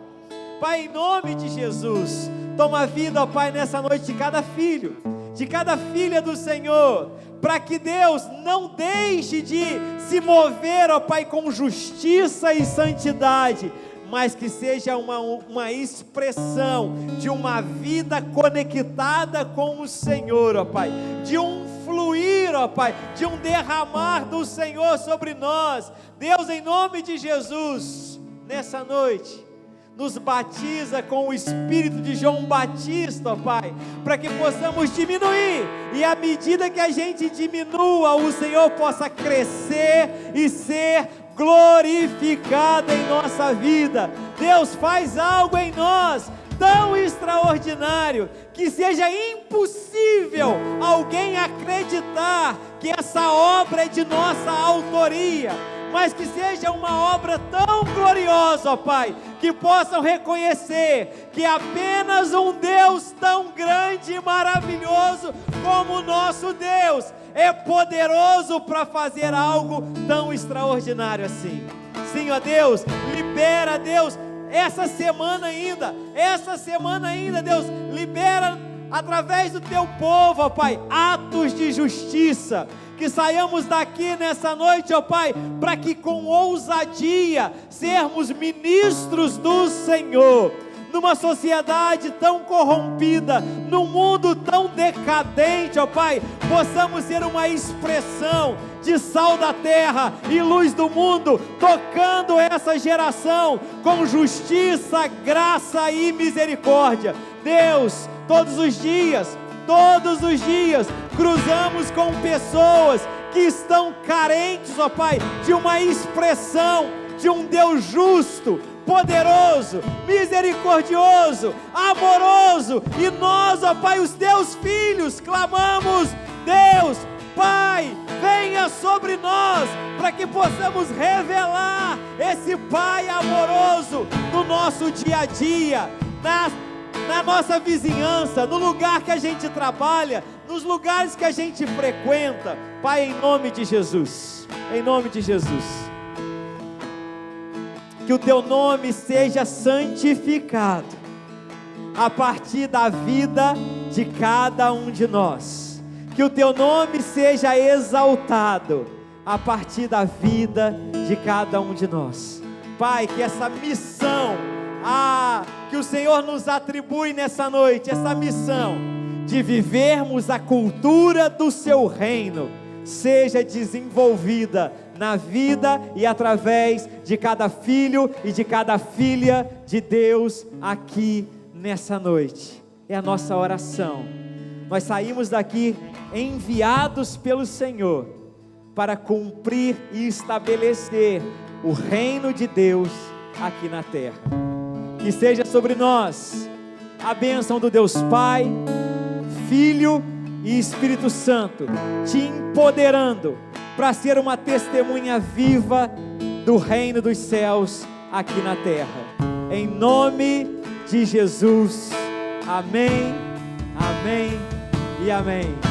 Pai, em nome de Jesus, toma vida, ó Pai, nessa noite de cada filho, de cada filha do Senhor, para que Deus não deixe de se mover, ó Pai, com justiça e santidade, mas que seja uma expressão de uma vida conectada com o Senhor, ó Pai, de um fluir, ó Pai, de um derramar do Senhor sobre nós. Deus, em nome de Jesus, nessa noite, nos batiza com o Espírito de João Batista, ó Pai, para que possamos diminuir, e à medida que a gente diminua, o Senhor possa crescer e ser glorificado em nossa vida. Deus, faz algo em nós tão extraordinário, que seja impossível alguém acreditar que essa obra é de nossa autoria, mas que seja uma obra tão gloriosa, ó Pai, que possam reconhecer que apenas um Deus tão grande e maravilhoso como o nosso Deus é poderoso para fazer algo tão extraordinário assim. Sim, ó Deus, libera, Deus, essa semana ainda, Deus, libera através do teu povo, ó Pai, atos de justiça, que saiamos daqui nessa noite, ó Pai, para que com ousadia sermos ministros do Senhor. Numa sociedade tão corrompida, num mundo tão decadente, ó Pai, possamos ser uma expressão de sal da terra e luz do mundo, tocando essa geração com justiça, graça e misericórdia. Deus, todos os dias, cruzamos com pessoas que estão carentes, ó Pai, de uma expressão de um Deus justo, poderoso, misericordioso, amoroso, e nós, ó Pai, os teus filhos, clamamos: Deus, Pai, venha sobre nós, para que possamos revelar esse Pai amoroso no nosso dia a dia, na nossa vizinhança, no lugar que a gente trabalha, nos lugares que a gente frequenta. Pai, em nome de Jesus, em nome de Jesus, que o teu nome seja santificado a partir da vida de cada um de nós, que o teu nome seja exaltado a partir da vida de cada um de nós. Pai, que essa missão que o Senhor nos atribui nessa noite, essa missão de vivermos a cultura do seu reino, seja desenvolvida na vida e através de cada filho e de cada filha de Deus aqui nessa noite. É a nossa oração. Nós saímos daqui enviados pelo Senhor para cumprir e estabelecer o reino de Deus aqui na terra. Que seja sobre nós a bênção do Deus Pai, Filho e Espírito Santo, te empoderando para ser uma testemunha viva do reino dos céus aqui na terra. Em nome de Jesus. Amém, amém e amém.